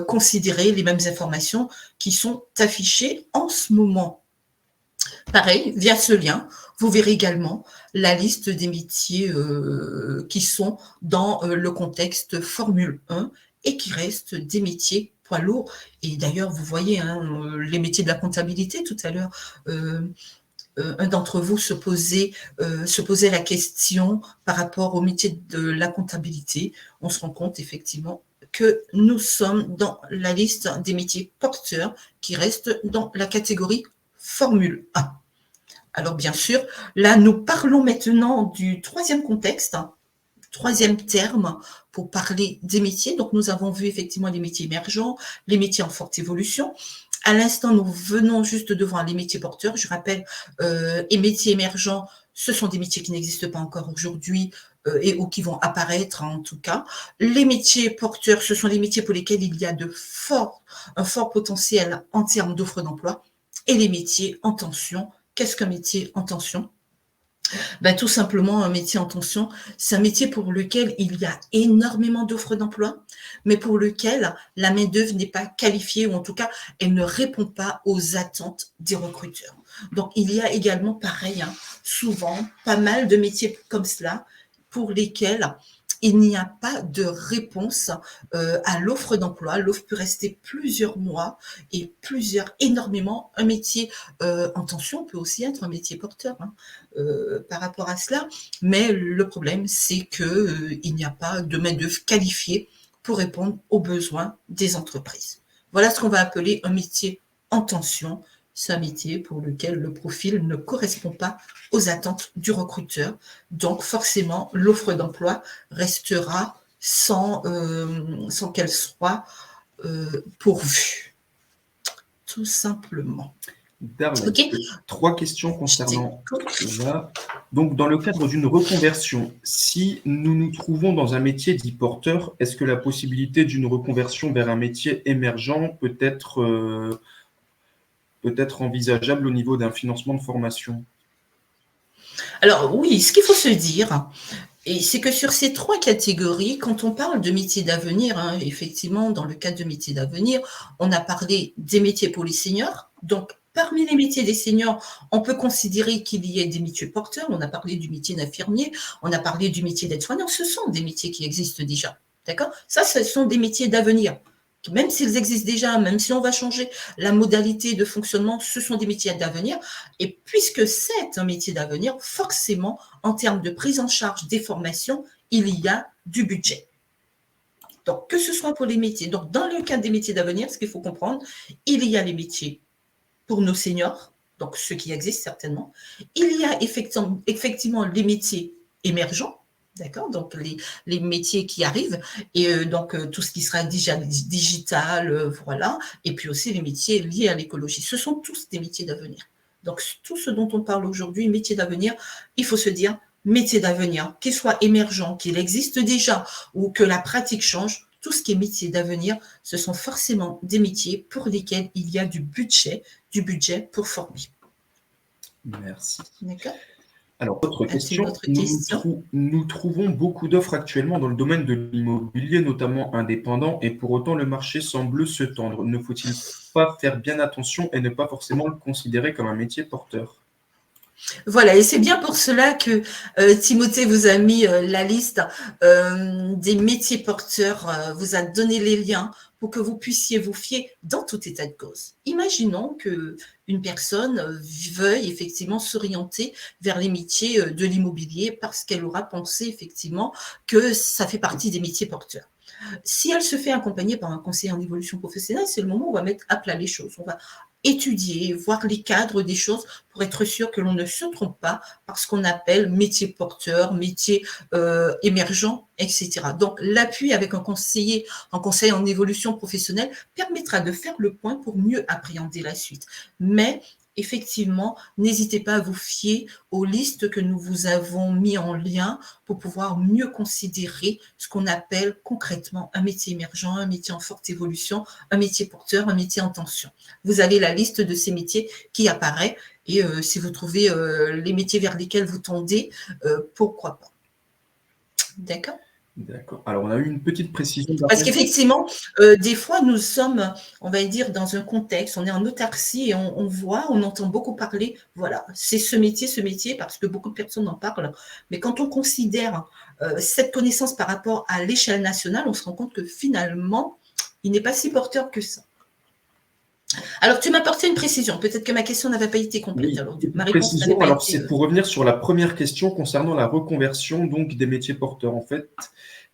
considérer les mêmes informations qui sont affichées en ce moment. Pareil, via ce lien, vous verrez également la liste des métiers qui sont dans le contexte Formule 1 et qui restent des métiers poids lourds. Et d'ailleurs, vous voyez les métiers de la comptabilité tout à l'heure. Un d'entre vous se posait la question par rapport au métier de la comptabilité. On se rend compte effectivement que nous sommes dans la liste des métiers porteurs qui restent dans la catégorie Formule 1. Alors bien sûr, là nous parlons maintenant du troisième contexte, troisième terme pour parler des métiers. Donc nous avons vu effectivement les métiers émergents, les métiers en forte évolution. À l'instant, nous venons juste de voir les métiers porteurs. Je rappelle, les métiers émergents, ce sont des métiers qui n'existent pas encore aujourd'hui ou qui vont apparaître en tout cas. Les métiers porteurs, ce sont les métiers pour lesquels il y a un fort potentiel en termes d'offres d'emploi. Et les métiers en tension. Qu'est-ce qu'un métier en tension ? Tout simplement, un métier en tension, c'est un métier pour lequel il y a énormément d'offres d'emploi, mais pour lequel la main-d'œuvre n'est pas qualifiée, ou en tout cas, elle ne répond pas aux attentes des recruteurs. Donc, il y a également, pareil, souvent, pas mal de métiers comme cela, pour lesquels il n'y a pas de réponse à l'offre d'emploi. L'offre peut rester plusieurs mois et énormément. Un métier en tension peut aussi être un métier porteur par rapport à cela. Mais le problème, c'est qu'il n'y a pas de main-d'œuvre qualifiée pour répondre aux besoins des entreprises. Voilà ce qu'on va appeler un métier en tension. C'est un métier pour lequel le profil ne correspond pas aux attentes du recruteur. Donc, forcément, l'offre d'emploi restera sans qu'elle soit pourvue. Tout simplement. Darlene, okay. 3 questions concernant cela. Donc, dans le cadre d'une reconversion, si nous nous trouvons dans un métier dit porteur, est-ce que la possibilité d'une reconversion vers un métier émergent peut être envisageable au niveau d'un financement de formation ? Alors oui, ce qu'il faut se dire, et c'est que sur ces 3 catégories, quand on parle de métiers d'avenir, effectivement, dans le cadre de métiers d'avenir, on a parlé des métiers pour les seniors. Donc, parmi les métiers des seniors, on peut considérer qu'il y ait des métiers porteurs. On a parlé du métier d'infirmier, on a parlé du métier d'aide-soignant. Ce sont des métiers qui existent déjà. D'accord ? Ça, ce sont des métiers d'avenir. Même s'ils existent déjà, même si on va changer la modalité de fonctionnement, ce sont des métiers d'avenir. Et puisque c'est un métier d'avenir, forcément, en termes de prise en charge des formations, il y a du budget. Donc, que ce soit pour les métiers. Donc, dans le cadre des métiers d'avenir, ce qu'il faut comprendre, il y a les métiers pour nos seniors, donc ceux qui existent certainement. Il y a effectivement les métiers émergents. D'accord, donc les métiers qui arrivent et donc tout ce qui sera digital, voilà, et puis aussi les métiers liés à l'écologie. Ce sont tous des métiers d'avenir. Donc tout ce dont on parle aujourd'hui, métiers d'avenir, il faut se dire métiers d'avenir, qu'ils soient émergents, qu'ils existent déjà ou que la pratique change, tout ce qui est métier d'avenir, ce sont forcément des métiers pour lesquels il y a du budget pour former. Merci. D'accord. Alors, autre As-tu une question. autre question? Nous trouvons beaucoup d'offres actuellement dans le domaine de l'immobilier, notamment indépendant, et pour autant le marché semble se tendre. Ne faut-il pas faire bien attention et ne pas forcément le considérer comme un métier porteur? Voilà, et c'est bien pour cela que Timothée vous a mis la liste des métiers porteurs, vous a donné les liens pour que vous puissiez vous fier dans tout état de cause. Imaginons qu'une personne veuille effectivement s'orienter vers les métiers de l'immobilier parce qu'elle aura pensé effectivement que ça fait partie des métiers porteurs. Si elle se fait accompagner par un conseiller en évolution professionnelle, c'est le moment où on va mettre à plat les choses. On va étudier, voir les cadres des choses pour être sûr que l'on ne se trompe pas par ce qu'on appelle métier porteur, métier émergent, etc. Donc, l'appui avec un conseiller en évolution professionnelle permettra de faire le point pour mieux appréhender la suite. Mais effectivement, n'hésitez pas à vous fier aux listes que nous vous avons mis en lien pour pouvoir mieux considérer ce qu'on appelle concrètement un métier émergent, un métier en forte évolution, un métier porteur, un métier en tension. Vous avez la liste de ces métiers qui apparaît et si vous trouvez les métiers vers lesquels vous tendez, pourquoi pas. D'accord ? D'accord. Alors, on a eu une petite précision. Parce qu'effectivement, des fois, nous sommes, on va dire, dans un contexte, on est en autarcie et on voit, on entend beaucoup parler, voilà, c'est ce métier, parce que beaucoup de personnes en parlent. Mais quand on considère cette connaissance par rapport à l'échelle nationale, on se rend compte que finalement, il n'est pas si porteur que ça. Alors, tu m'as apporté une précision. Peut-être que ma question n'avait pas été complète. Oui, Alors, petite ma réponse n'avait précision. pas Alors, été. c'est pour revenir sur la première question concernant la reconversion donc des métiers porteurs. En fait,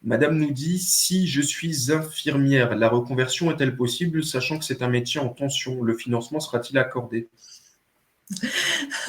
Madame nous dit si je suis infirmière, la reconversion est-elle possible, sachant que c'est un métier en tension? Le financement sera-t-il accordé?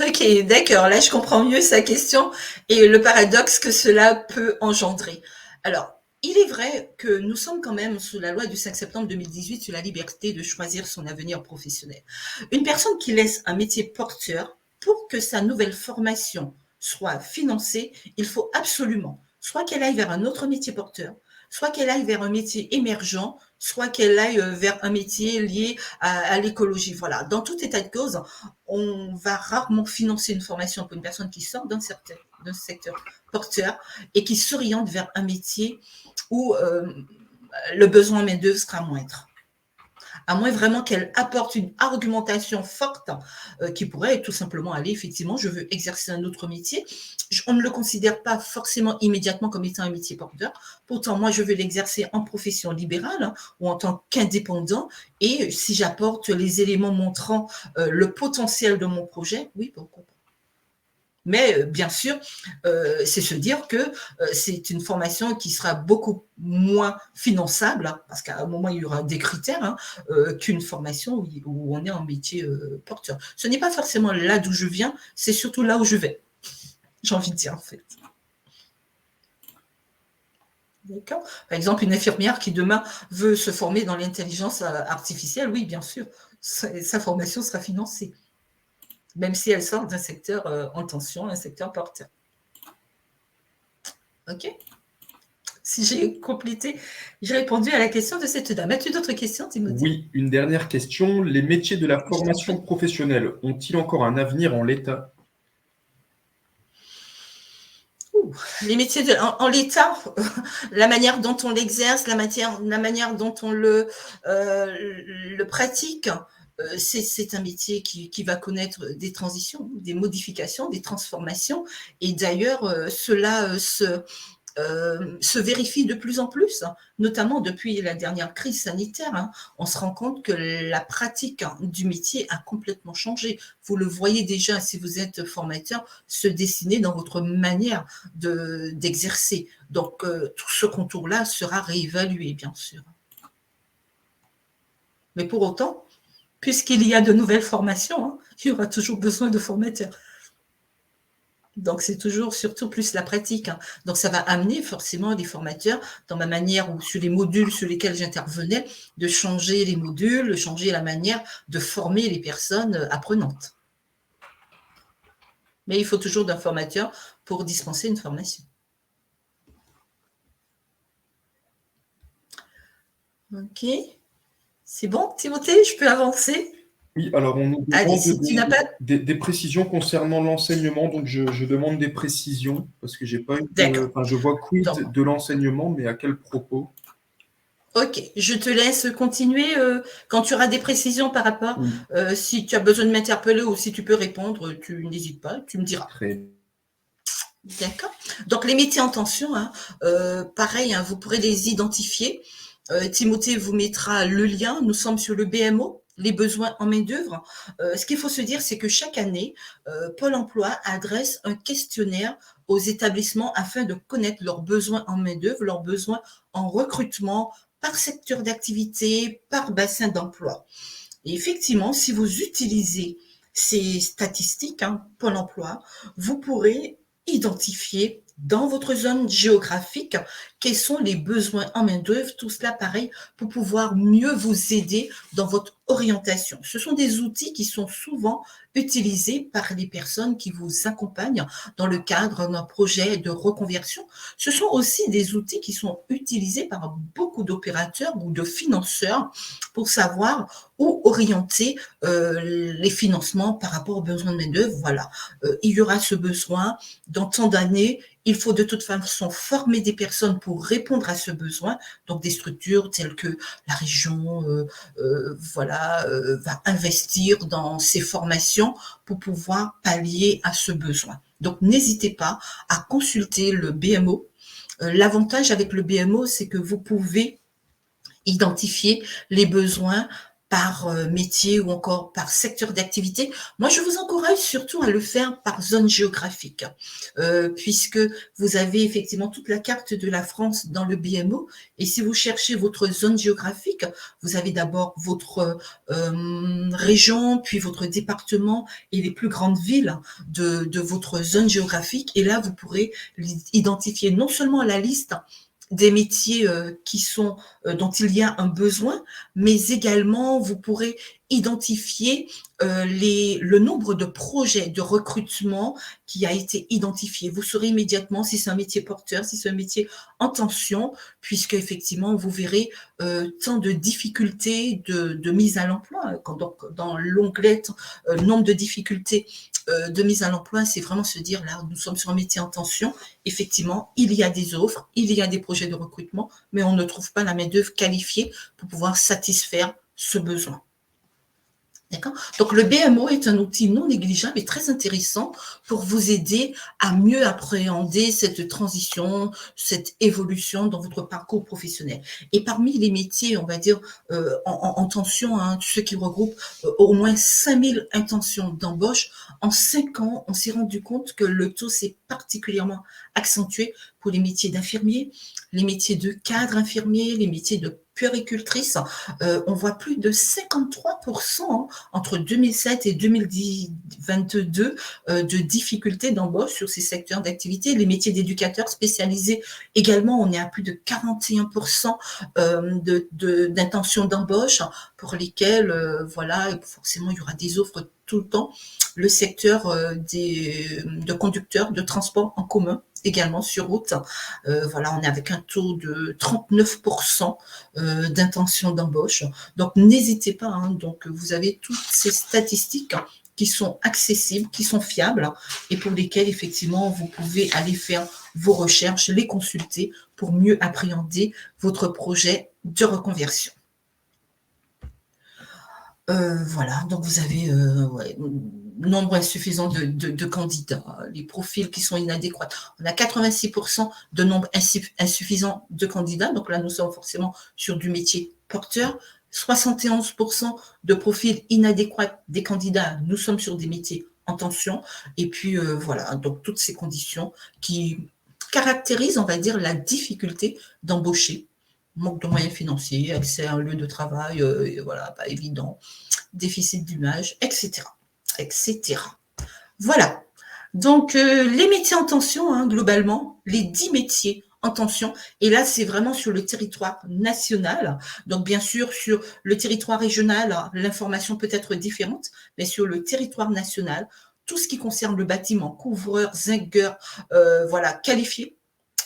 Ok, d'accord. Là, je comprends mieux sa question et le paradoxe que cela peut engendrer. Alors, il est vrai que nous sommes quand même sous la loi du 5 septembre 2018 sur la liberté de choisir son avenir professionnel. Une personne qui laisse un métier porteur pour que sa nouvelle formation soit financée, il faut absolument soit qu'elle aille vers un autre métier porteur, soit qu'elle aille vers un métier émergent, soit qu'elle aille vers un métier lié à l'écologie. Voilà. Dans tout état de cause, on va rarement financer une formation pour une personne qui sort d'un secteur porteur et qui s'oriente vers un métier où le besoin en main-d'œuvre sera moindre. À moins vraiment qu'elle apporte une argumentation forte qui pourrait tout simplement aller, effectivement, je veux exercer un autre métier. On ne le considère pas forcément immédiatement comme étant un métier porteur. Pourtant, moi, je veux l'exercer en profession libérale ou en tant qu'indépendant. Et si j'apporte les éléments montrant le potentiel de mon projet, oui, pourquoi pas. Mais bien sûr, c'est se dire que c'est une formation qui sera beaucoup moins finançable, hein, parce qu'à un moment, il y aura des critères, hein, qu'une formation où on est en métier porteur. Ce n'est pas forcément là d'où je viens, c'est surtout là où je vais, j'ai envie de dire en fait. D'accord. Par exemple, une infirmière qui demain veut se former dans l'intelligence artificielle, oui, bien sûr, sa formation sera financée, même si elle sort d'un secteur en tension, un secteur porteur. OK. Si j'ai complété, j'ai répondu à la question de cette dame. As-tu d'autres questions, Timothée? Oui, une dernière question. Les métiers de la formation professionnelle ont-ils encore un avenir en l'état? Les métiers en l'état, la manière dont on l'exerce, la manière dont on le pratique, c'est un métier qui va connaître des transitions, des modifications, des transformations. Et d'ailleurs, cela se vérifie de plus en plus, notamment depuis la dernière crise sanitaire. Hein. On se rend compte que la pratique du métier a complètement changé. Vous le voyez déjà, si vous êtes formateur, se dessiner dans votre manière d'exercer. Donc, tout ce contour-là sera réévalué, bien sûr. Mais pour autant, puisqu'il y a de nouvelles formations, hein, il y aura toujours besoin de formateurs. Donc, c'est toujours surtout plus la pratique. Hein. Donc, ça va amener forcément les formateurs, dans ma manière ou sur les modules sur lesquels j'intervenais, de changer les modules, de changer la manière de former les personnes apprenantes. Mais il faut toujours d'un formateur pour dispenser une formation. OK. C'est bon, Timothée, je peux avancer? Oui, alors on nous Allez, demande si tu n'as pas des précisions concernant l'enseignement, donc je demande des précisions parce que j'ai pas eu d'accord. enfin je vois Donc, quid de l'enseignement, mais à quel propos? OK, je te laisse continuer, quand tu auras des précisions par rapport, Oui, si tu as besoin de m'interpeller ou si tu peux répondre, tu n'hésites pas, tu me diras. très D'accord? Donc les métiers en tension, hein, pareil, hein, vous pourrez les identifier. Timothée vous mettra le lien. Nous sommes sur le BMO, les besoins en main-d'œuvre. Ce qu'il faut se dire, c'est que chaque année, Pôle emploi adresse un questionnaire aux établissements afin de connaître leurs besoins en main-d'œuvre, leurs besoins en recrutement par secteur d'activité, par bassin d'emploi. Et effectivement, si vous utilisez ces statistiques, hein, Pôle emploi, vous pourrez identifier dans votre zone géographique quels sont les besoins en main-d'œuvre, tout cela pareil, pour pouvoir mieux vous aider dans votre orientation. Ce sont des outils qui sont souvent utilisés par les personnes qui vous accompagnent dans le cadre d'un projet de reconversion. Ce sont aussi des outils qui sont utilisés par beaucoup d'opérateurs ou de financeurs pour savoir où orienter les financements par rapport aux besoins de main-d'œuvre. Voilà, il y aura ce besoin dans tant d'années. Il faut de toute façon former des personnes pour répondre à ce besoin. Donc des structures telles que la région, voilà, va investir dans ces formations pour pouvoir pallier à ce besoin. Donc n'hésitez pas à consulter le BMO. L'avantage avec le BMO, c'est que vous pouvez identifier les besoins par métier ou encore par secteur d'activité. Moi, je vous encourage surtout à le faire par zone géographique, puisque vous avez effectivement toute la carte de la France dans le BMO. Et si vous cherchez votre zone géographique, vous avez d'abord votre région, puis votre département et les plus grandes villes de votre zone géographique. Et là, vous pourrez identifier non seulement la liste des métiers qui sont dont il y a un besoin, mais également vous pourrez identifier le nombre de projets de recrutement qui a été identifié. Vous saurez immédiatement si c'est un métier porteur, si c'est un métier en tension, puisque effectivement vous verrez tant de difficultés de mise à l'emploi. Donc dans l'onglet nombre de difficultés de mise à l'emploi, c'est vraiment se dire là, nous sommes sur un métier en tension. Effectivement, il y a des offres, il y a des projets de recrutement, mais on ne trouve pas la main-d'œuvre qualifiée pour pouvoir satisfaire ce besoin. D'accord? Donc, le BMO est un outil non négligeable et très intéressant pour vous aider à mieux appréhender cette transition, cette évolution dans votre parcours professionnel. Et parmi les métiers, on va dire, en tension, hein, ceux qui regroupent au moins 5000 intentions d'embauche, en 5 ans, on s'est rendu compte que le taux s'est particulièrement accentué pour les métiers d'infirmiers, les métiers de cadre infirmier, les métiers de puéricultrice. On voit plus de 53% entre 2007 et 2022 de difficultés d'embauche sur ces secteurs d'activité. Les métiers d'éducateurs spécialisés également, on est à plus de 41% d'intentions d'embauche pour lesquelles, voilà, forcément, il y aura des offres tout le temps. Le secteur de conducteurs de transport en commun également sur route. Voilà, on est avec un taux de 39% d'intention d'embauche. Donc, n'hésitez pas. Hein, donc, vous avez toutes ces statistiques qui sont accessibles, qui sont fiables et pour lesquelles, effectivement, vous pouvez aller faire vos recherches, les consulter pour mieux appréhender votre projet de reconversion. Voilà, donc vous avez ouais, nombre insuffisant de candidats, les profils qui sont inadéquats. On a 86% de nombre insuffisant de candidats, donc là nous sommes forcément sur du métier porteur. 71% de profils inadéquats des candidats, nous sommes sur des métiers en tension. Et puis voilà, donc toutes ces conditions qui caractérisent, on va dire, la difficulté d'embaucher. Manque de moyens financiers, accès à un lieu de travail, voilà, pas évident, déficit d'image, etc., etc. Voilà. Donc, les métiers en tension, hein, globalement, les 10 métiers en tension. Et là, c'est vraiment sur le territoire national. Donc, bien sûr, sur le territoire régional, l'information peut être différente, mais sur le territoire national, tout ce qui concerne le bâtiment, couvreur, zingueur, voilà, qualifié,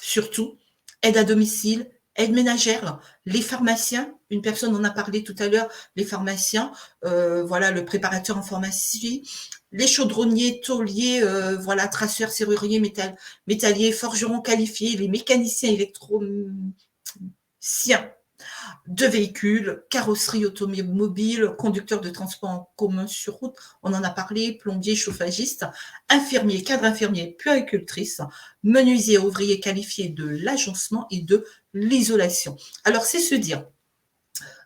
surtout, aide à domicile, aide ménagère, les pharmaciens, une personne en a parlé tout à l'heure, les pharmaciens, voilà, le préparateur en pharmacie, les chaudronniers, tôliers, voilà, traceurs, serruriers, métalliers, forgerons qualifiés, les mécaniciens électriciens de véhicules, carrosserie automobile, conducteurs de transport en commun sur route, on en a parlé, plombier, chauffagiste, infirmier, cadre infirmier, puéricultrice, menuisier, ouvrier qualifié de l'agencement et de l'isolation. Alors, c'est se dire,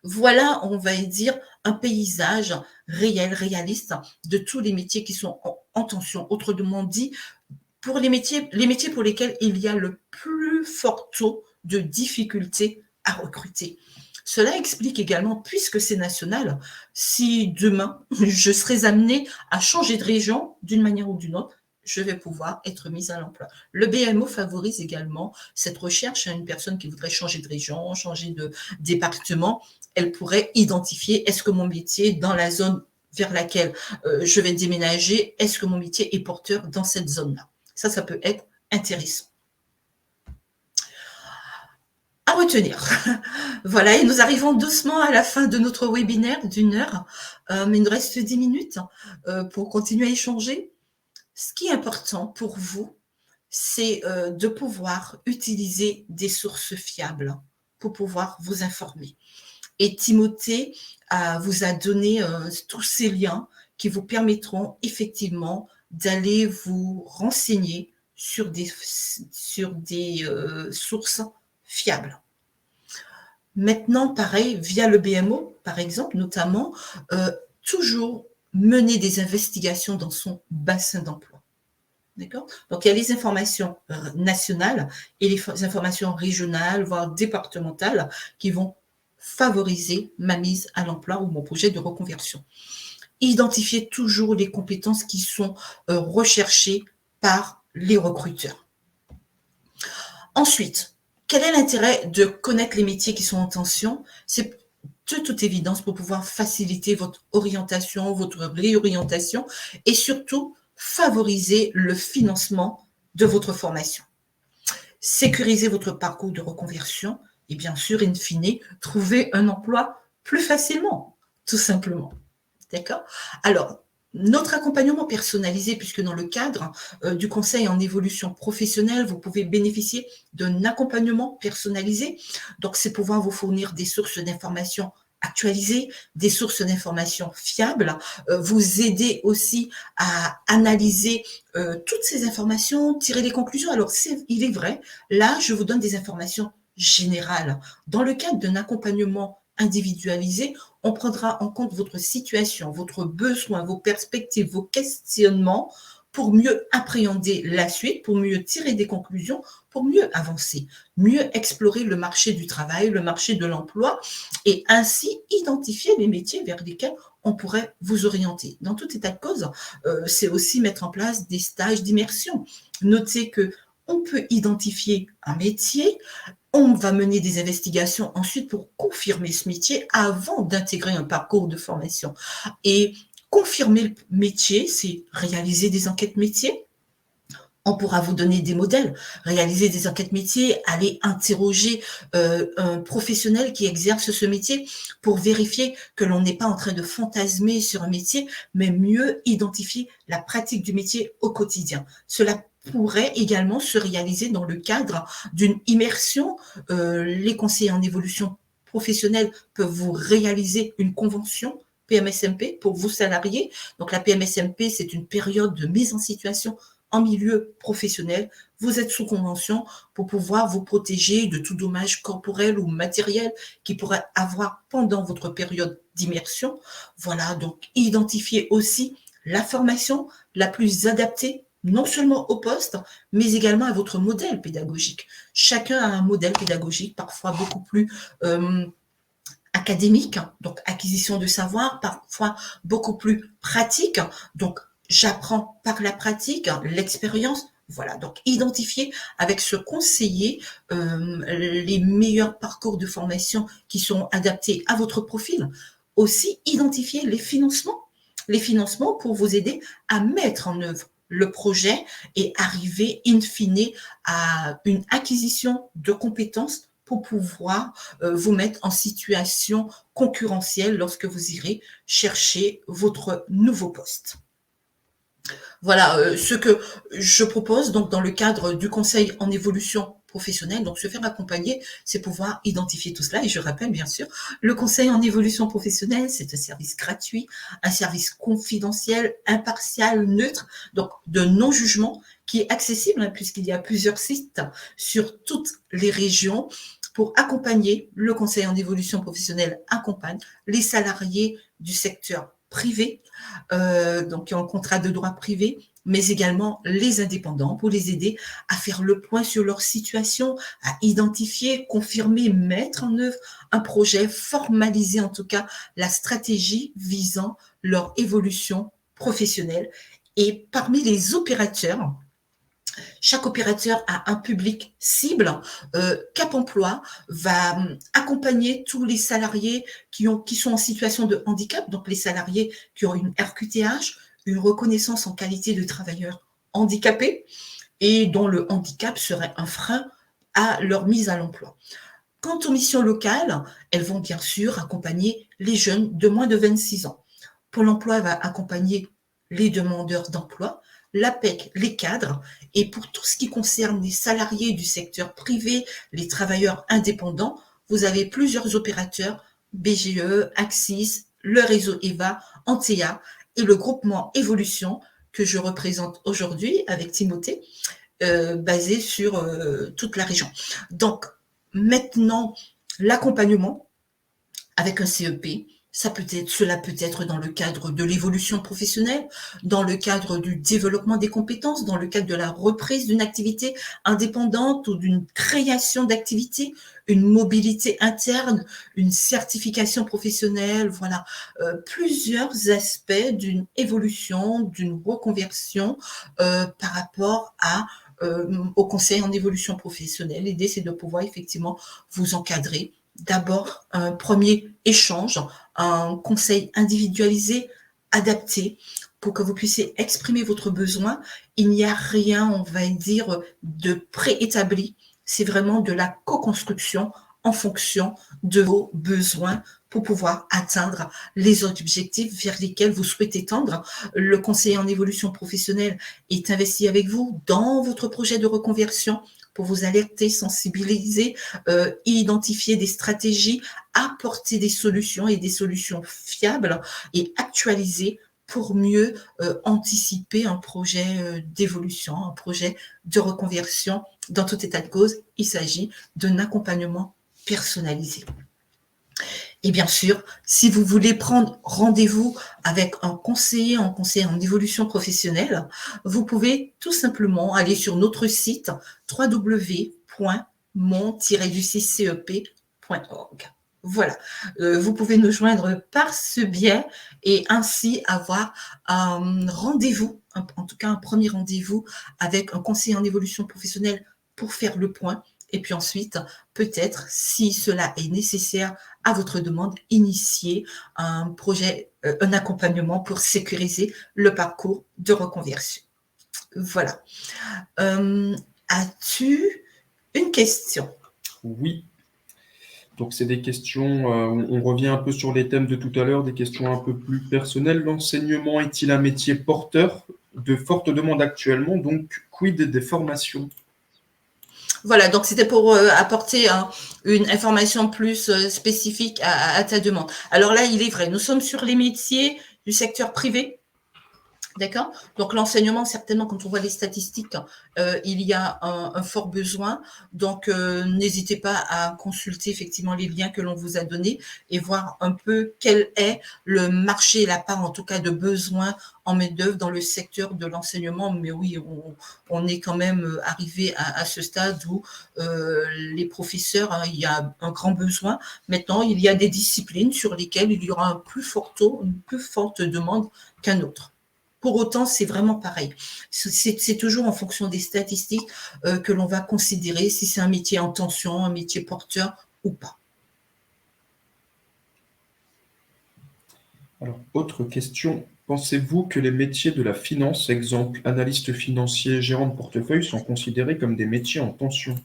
voilà, on va dire, un paysage réel, réaliste de tous les métiers qui sont en tension. Autrement dit, pour les métiers pour lesquels il y a le plus fort taux de difficulté à recruter. Cela explique également, puisque c'est national, si demain je serais amenée à changer de région d'une manière ou d'une autre, je vais pouvoir être mise à l'emploi. Le BMO favorise également cette recherche. Une personne qui voudrait changer de région, changer de département, elle pourrait identifier est-ce que mon métier dans la zone vers laquelle je vais déménager, est-ce que mon métier est porteur dans cette zone-là. Ça peut être intéressant. À retenir. Voilà, et nous arrivons doucement à la fin de notre webinaire d'1 heure, mais il nous reste 10 minutes pour continuer à échanger. Ce qui est important pour vous, c'est de pouvoir utiliser des sources fiables pour pouvoir vous informer. Et Timothée vous a donné tous ces liens qui vous permettront effectivement d'aller vous renseigner sur des sources fiables. Maintenant, pareil, via le BMO, par exemple, notamment, toujours mener des investigations dans son bassin d'emploi. D'accord ? Donc, il y a les informations nationales et les informations régionales, voire départementales, qui vont favoriser ma mise à l'emploi ou mon projet de reconversion. Identifiez toujours les compétences qui sont recherchées par les recruteurs. Ensuite, quel est l'intérêt de connaître les métiers qui sont en tension ? C'est de toute évidence pour pouvoir faciliter votre orientation, votre réorientation et surtout favoriser le financement de votre formation. Sécuriser votre parcours de reconversion et bien sûr, in fine, trouver un emploi plus facilement, tout simplement. D'accord ? Alors, notre accompagnement personnalisé, puisque dans le cadre du conseil en évolution professionnelle, vous pouvez bénéficier d'un accompagnement personnalisé. Donc, c'est pouvoir vous fournir des sources d'informations actualisées, des sources d'informations fiables, vous aider aussi à analyser toutes ces informations, tirer les conclusions. Alors, il est vrai, là, je vous donne des informations générales. Dans le cadre d'un accompagnement individualisé, on prendra en compte votre situation, votre besoin, vos perspectives, vos questionnements pour mieux appréhender la suite, pour mieux tirer des conclusions, pour mieux avancer, mieux explorer le marché du travail, le marché de l'emploi et ainsi identifier les métiers vers lesquels on pourrait vous orienter. Dans tout état de cause, c'est aussi mettre en place des stages d'immersion. Notez que on peut identifier un métier, on va mener des investigations ensuite pour confirmer ce métier avant d'intégrer un parcours de formation. Et confirmer le métier, c'est réaliser des enquêtes métiers. On pourra vous donner des modèles, réaliser des enquêtes métiers, aller interroger un professionnel qui exerce ce métier pour vérifier que l'on n'est pas en train de fantasmer sur un métier, mais mieux identifier la pratique du métier au quotidien. Cela pourrait également se réaliser dans le cadre d'une immersion. Les conseillers en évolution professionnelle peuvent vous réaliser une convention PMSMP pour vos salariés. Donc la PMSMP, c'est une période de mise en situation en milieu professionnel. Vous êtes sous convention pour pouvoir vous protéger de tout dommage corporel ou matériel qui pourrait avoir pendant votre période d'immersion. Voilà, donc identifiez aussi la formation la plus adaptée non seulement au poste, mais également à votre modèle pédagogique. Chacun a un modèle pédagogique parfois beaucoup plus académique, donc acquisition de savoir, parfois beaucoup plus pratique, donc j'apprends par la pratique, l'expérience. Voilà, donc identifier avec ce conseiller les meilleurs parcours de formation qui sont adaptés à votre profil. Aussi, identifier les financements pour vous aider à mettre en œuvre le projet et arriver in fine à une acquisition de compétences pour pouvoir vous mettre en situation concurrentielle lorsque vous irez chercher votre nouveau poste. Voilà ce que je propose donc dans le cadre du conseil en évolution professionnelle. Donc, se faire accompagner, c'est pouvoir identifier tout cela. Et je rappelle, bien sûr, le conseil en évolution professionnelle, c'est un service gratuit, un service confidentiel, impartial, neutre, donc de non-jugement, qui est accessible puisqu'il y a plusieurs sites sur toutes les régions pour accompagner. Le conseil en évolution professionnelle accompagne les salariés du secteur privé, donc qui ont un contrat de droit privé, mais également les indépendants pour les aider à faire le point sur leur situation, à identifier, confirmer, mettre en œuvre un projet, formaliser en tout cas la stratégie visant leur évolution professionnelle. Et parmi les opérateurs, chaque opérateur a un public cible. Cap Emploi va accompagner tous les salariés qui sont en situation de handicap, donc les salariés qui ont une RQTH, une reconnaissance en qualité de travailleur handicapé et dont le handicap serait un frein à leur mise à l'emploi. Quant aux missions locales, elles vont bien sûr accompagner les jeunes de moins de 26 ans. Pôle emploi va accompagner les demandeurs d'emploi, l'APEC, les cadres, et pour tout ce qui concerne les salariés du secteur privé, les travailleurs indépendants, vous avez plusieurs opérateurs, BGE, Axis, le réseau EVA, Antea et le groupement Évolution que je représente aujourd'hui avec Timothée, basé sur toute la région. Donc, maintenant, l'accompagnement avec un CEP, cela peut être dans le cadre de l'évolution professionnelle, dans le cadre du développement des compétences, dans le cadre de la reprise d'une activité indépendante ou d'une création d'activité, une mobilité interne, une certification professionnelle, voilà, plusieurs aspects d'une évolution, d'une reconversion par rapport au conseil en évolution professionnelle. L'idée, c'est de pouvoir effectivement vous encadrer. D'abord, un premier échange, un conseil individualisé, adapté, pour que vous puissiez exprimer votre besoin. Il n'y a rien, on va dire, de préétabli. C'est vraiment de la co-construction en fonction de vos besoins pour pouvoir atteindre les objectifs vers lesquels vous souhaitez tendre. Le conseiller en évolution professionnelle est investi avec vous dans votre projet de reconversion pour vous alerter, sensibiliser, identifier des stratégies, apporter des solutions et des solutions fiables et actualisées pour mieux anticiper un projet d'évolution, un projet de reconversion. Dans tout état de cause, il s'agit d'un accompagnement personnalisé. Et bien sûr, si vous voulez prendre rendez-vous avec un conseiller en évolution professionnelle, vous pouvez tout simplement aller sur notre site www.mon-cep.org. Voilà, vous pouvez nous joindre par ce biais et ainsi avoir un rendez-vous, en tout cas un premier rendez-vous avec un conseiller en évolution professionnelle pour faire le point. Et puis ensuite, peut-être, si cela est nécessaire à votre demande, initier un projet, un accompagnement pour sécuriser le parcours de reconversion. Voilà. As-tu une question? Oui. Donc, c'est des questions, on revient un peu sur les thèmes de tout à l'heure, des questions un peu plus personnelles. L'enseignement est-il un métier porteur de forte demande actuellement? Donc, quid des formations? Voilà, donc c'était pour apporter une information plus spécifique à ta demande. Alors là, il est vrai, nous sommes sur les métiers du secteur privé. D'accord. Donc l'enseignement, certainement, quand on voit les statistiques, il y a un fort besoin. Donc n'hésitez pas à consulter effectivement les liens que l'on vous a donnés et voir un peu quel est le marché, la part en tout cas de besoin en main-d'œuvre dans le secteur de l'enseignement. Mais oui, on est quand même arrivé à ce stade où les professeurs, il y a un grand besoin. Maintenant, il y a des disciplines sur lesquelles il y aura un plus fort taux, une plus forte demande qu'un autre. Pour autant, c'est vraiment pareil. C'est toujours en fonction des statistiques que l'on va considérer si c'est un métier en tension, un métier porteur ou pas. Alors, autre question. Pensez-vous que les métiers de la finance, exemple analyste financier, gérant de portefeuille, sont considérés comme des métiers en tension?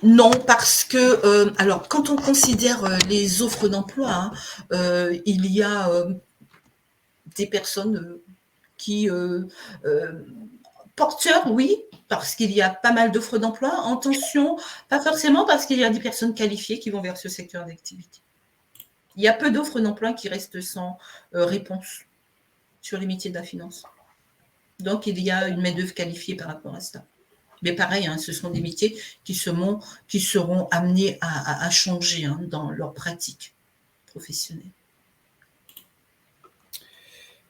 Non, parce que, alors quand on considère les offres d'emploi, hein, il y a des personnes qui, porteurs, oui, parce qu'il y a pas mal d'offres d'emploi. En tension, pas forcément, parce qu'il y a des personnes qualifiées qui vont vers ce secteur d'activité. Il y a peu d'offres d'emploi qui restent sans réponse sur les métiers de la finance. Donc, il y a une main-d'œuvre qualifiée par rapport à ça. Mais pareil, hein, ce sont des métiers qui seront amenés à changer hein, dans leur pratique professionnelle.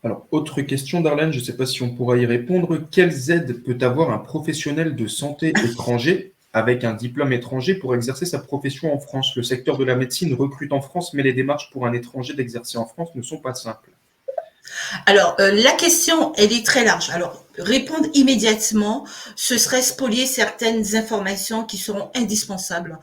Alors, autre question, Darlene, je ne sais pas si on pourra y répondre. Quelles aides peut avoir un professionnel de santé étranger avec un diplôme étranger pour exercer sa profession en France? Le secteur de la médecine recrute en France, mais les démarches pour un étranger d'exercer en France ne sont pas simples. Alors, la question, elle est très large. Alors, répondre immédiatement, ce serait spolier certaines informations qui seront indispensables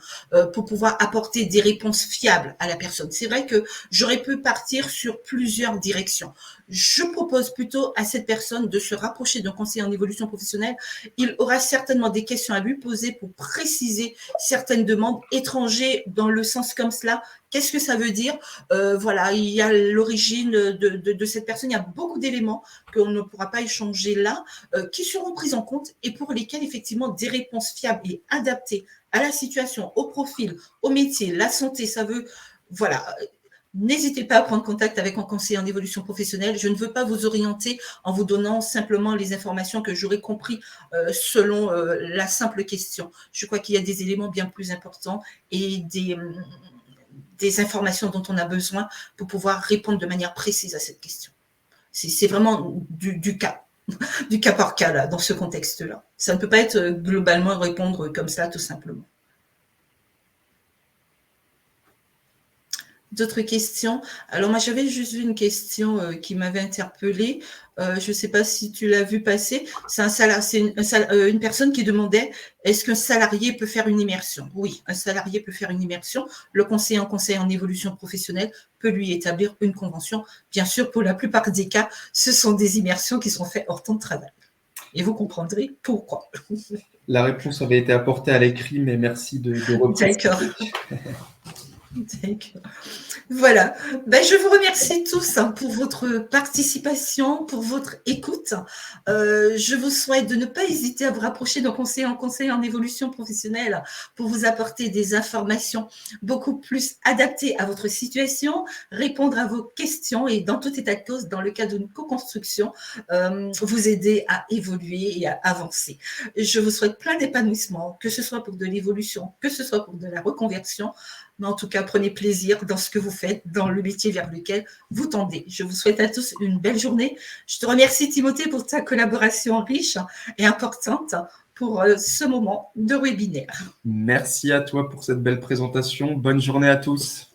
pour pouvoir apporter des réponses fiables à la personne. C'est vrai que j'aurais pu partir sur plusieurs directions. Je propose plutôt à cette personne de se rapprocher d'un conseiller en évolution professionnelle. Il aura certainement des questions à lui poser pour préciser certaines demandes étrangères dans le sens comme cela. Qu'est-ce que ça veut dire? Voilà, il y a l'origine de cette personne. Il y a beaucoup d'éléments qu'on ne pourra pas échanger là, qui seront pris en compte et pour lesquels, effectivement, des réponses fiables et adaptées à la situation, au profil, au métier, la santé, ça veut. Voilà. N'hésitez pas à prendre contact avec un conseiller en évolution professionnelle. Je ne veux pas vous orienter en vous donnant simplement les informations que j'aurais compris selon la simple question. Je crois qu'il y a des éléments bien plus importants et des informations dont on a besoin pour pouvoir répondre de manière précise à cette question. C'est vraiment du cas, du cas par cas là, dans ce contexte-là. Ça ne peut pas être globalement répondre comme ça, tout simplement. D'autres questions? Alors moi j'avais juste vu une question qui m'avait interpellée. Je ne sais pas si tu l'as vu passer. C'est une personne qui demandait est-ce qu'un salarié peut faire une immersion? Oui, un salarié peut faire une immersion. Le conseiller en évolution professionnelle peut lui établir une convention. Bien sûr, pour la plupart des cas, ce sont des immersions qui sont faites hors temps de travail. Et vous comprendrez pourquoi. La réponse avait été apportée à l'écrit, mais merci de repréciser. D'accord. Voilà. Ben, je vous remercie tous hein, pour votre participation, pour votre écoute. Je vous souhaite de ne pas hésiter à vous rapprocher d'un conseiller en évolution professionnelle pour vous apporter des informations beaucoup plus adaptées à votre situation, répondre à vos questions et dans tout état de cause, dans le cadre d'une co-construction, vous aider à évoluer et à avancer. Je vous souhaite plein d'épanouissement, que ce soit pour de l'évolution, que ce soit pour de la reconversion. Mais en tout cas, prenez plaisir dans ce que vous faites, dans le métier vers lequel vous tendez. Je vous souhaite à tous une belle journée. Je te remercie, Timothée, pour ta collaboration riche et importante pour ce moment de webinaire. Merci à toi pour cette belle présentation. Bonne journée à tous.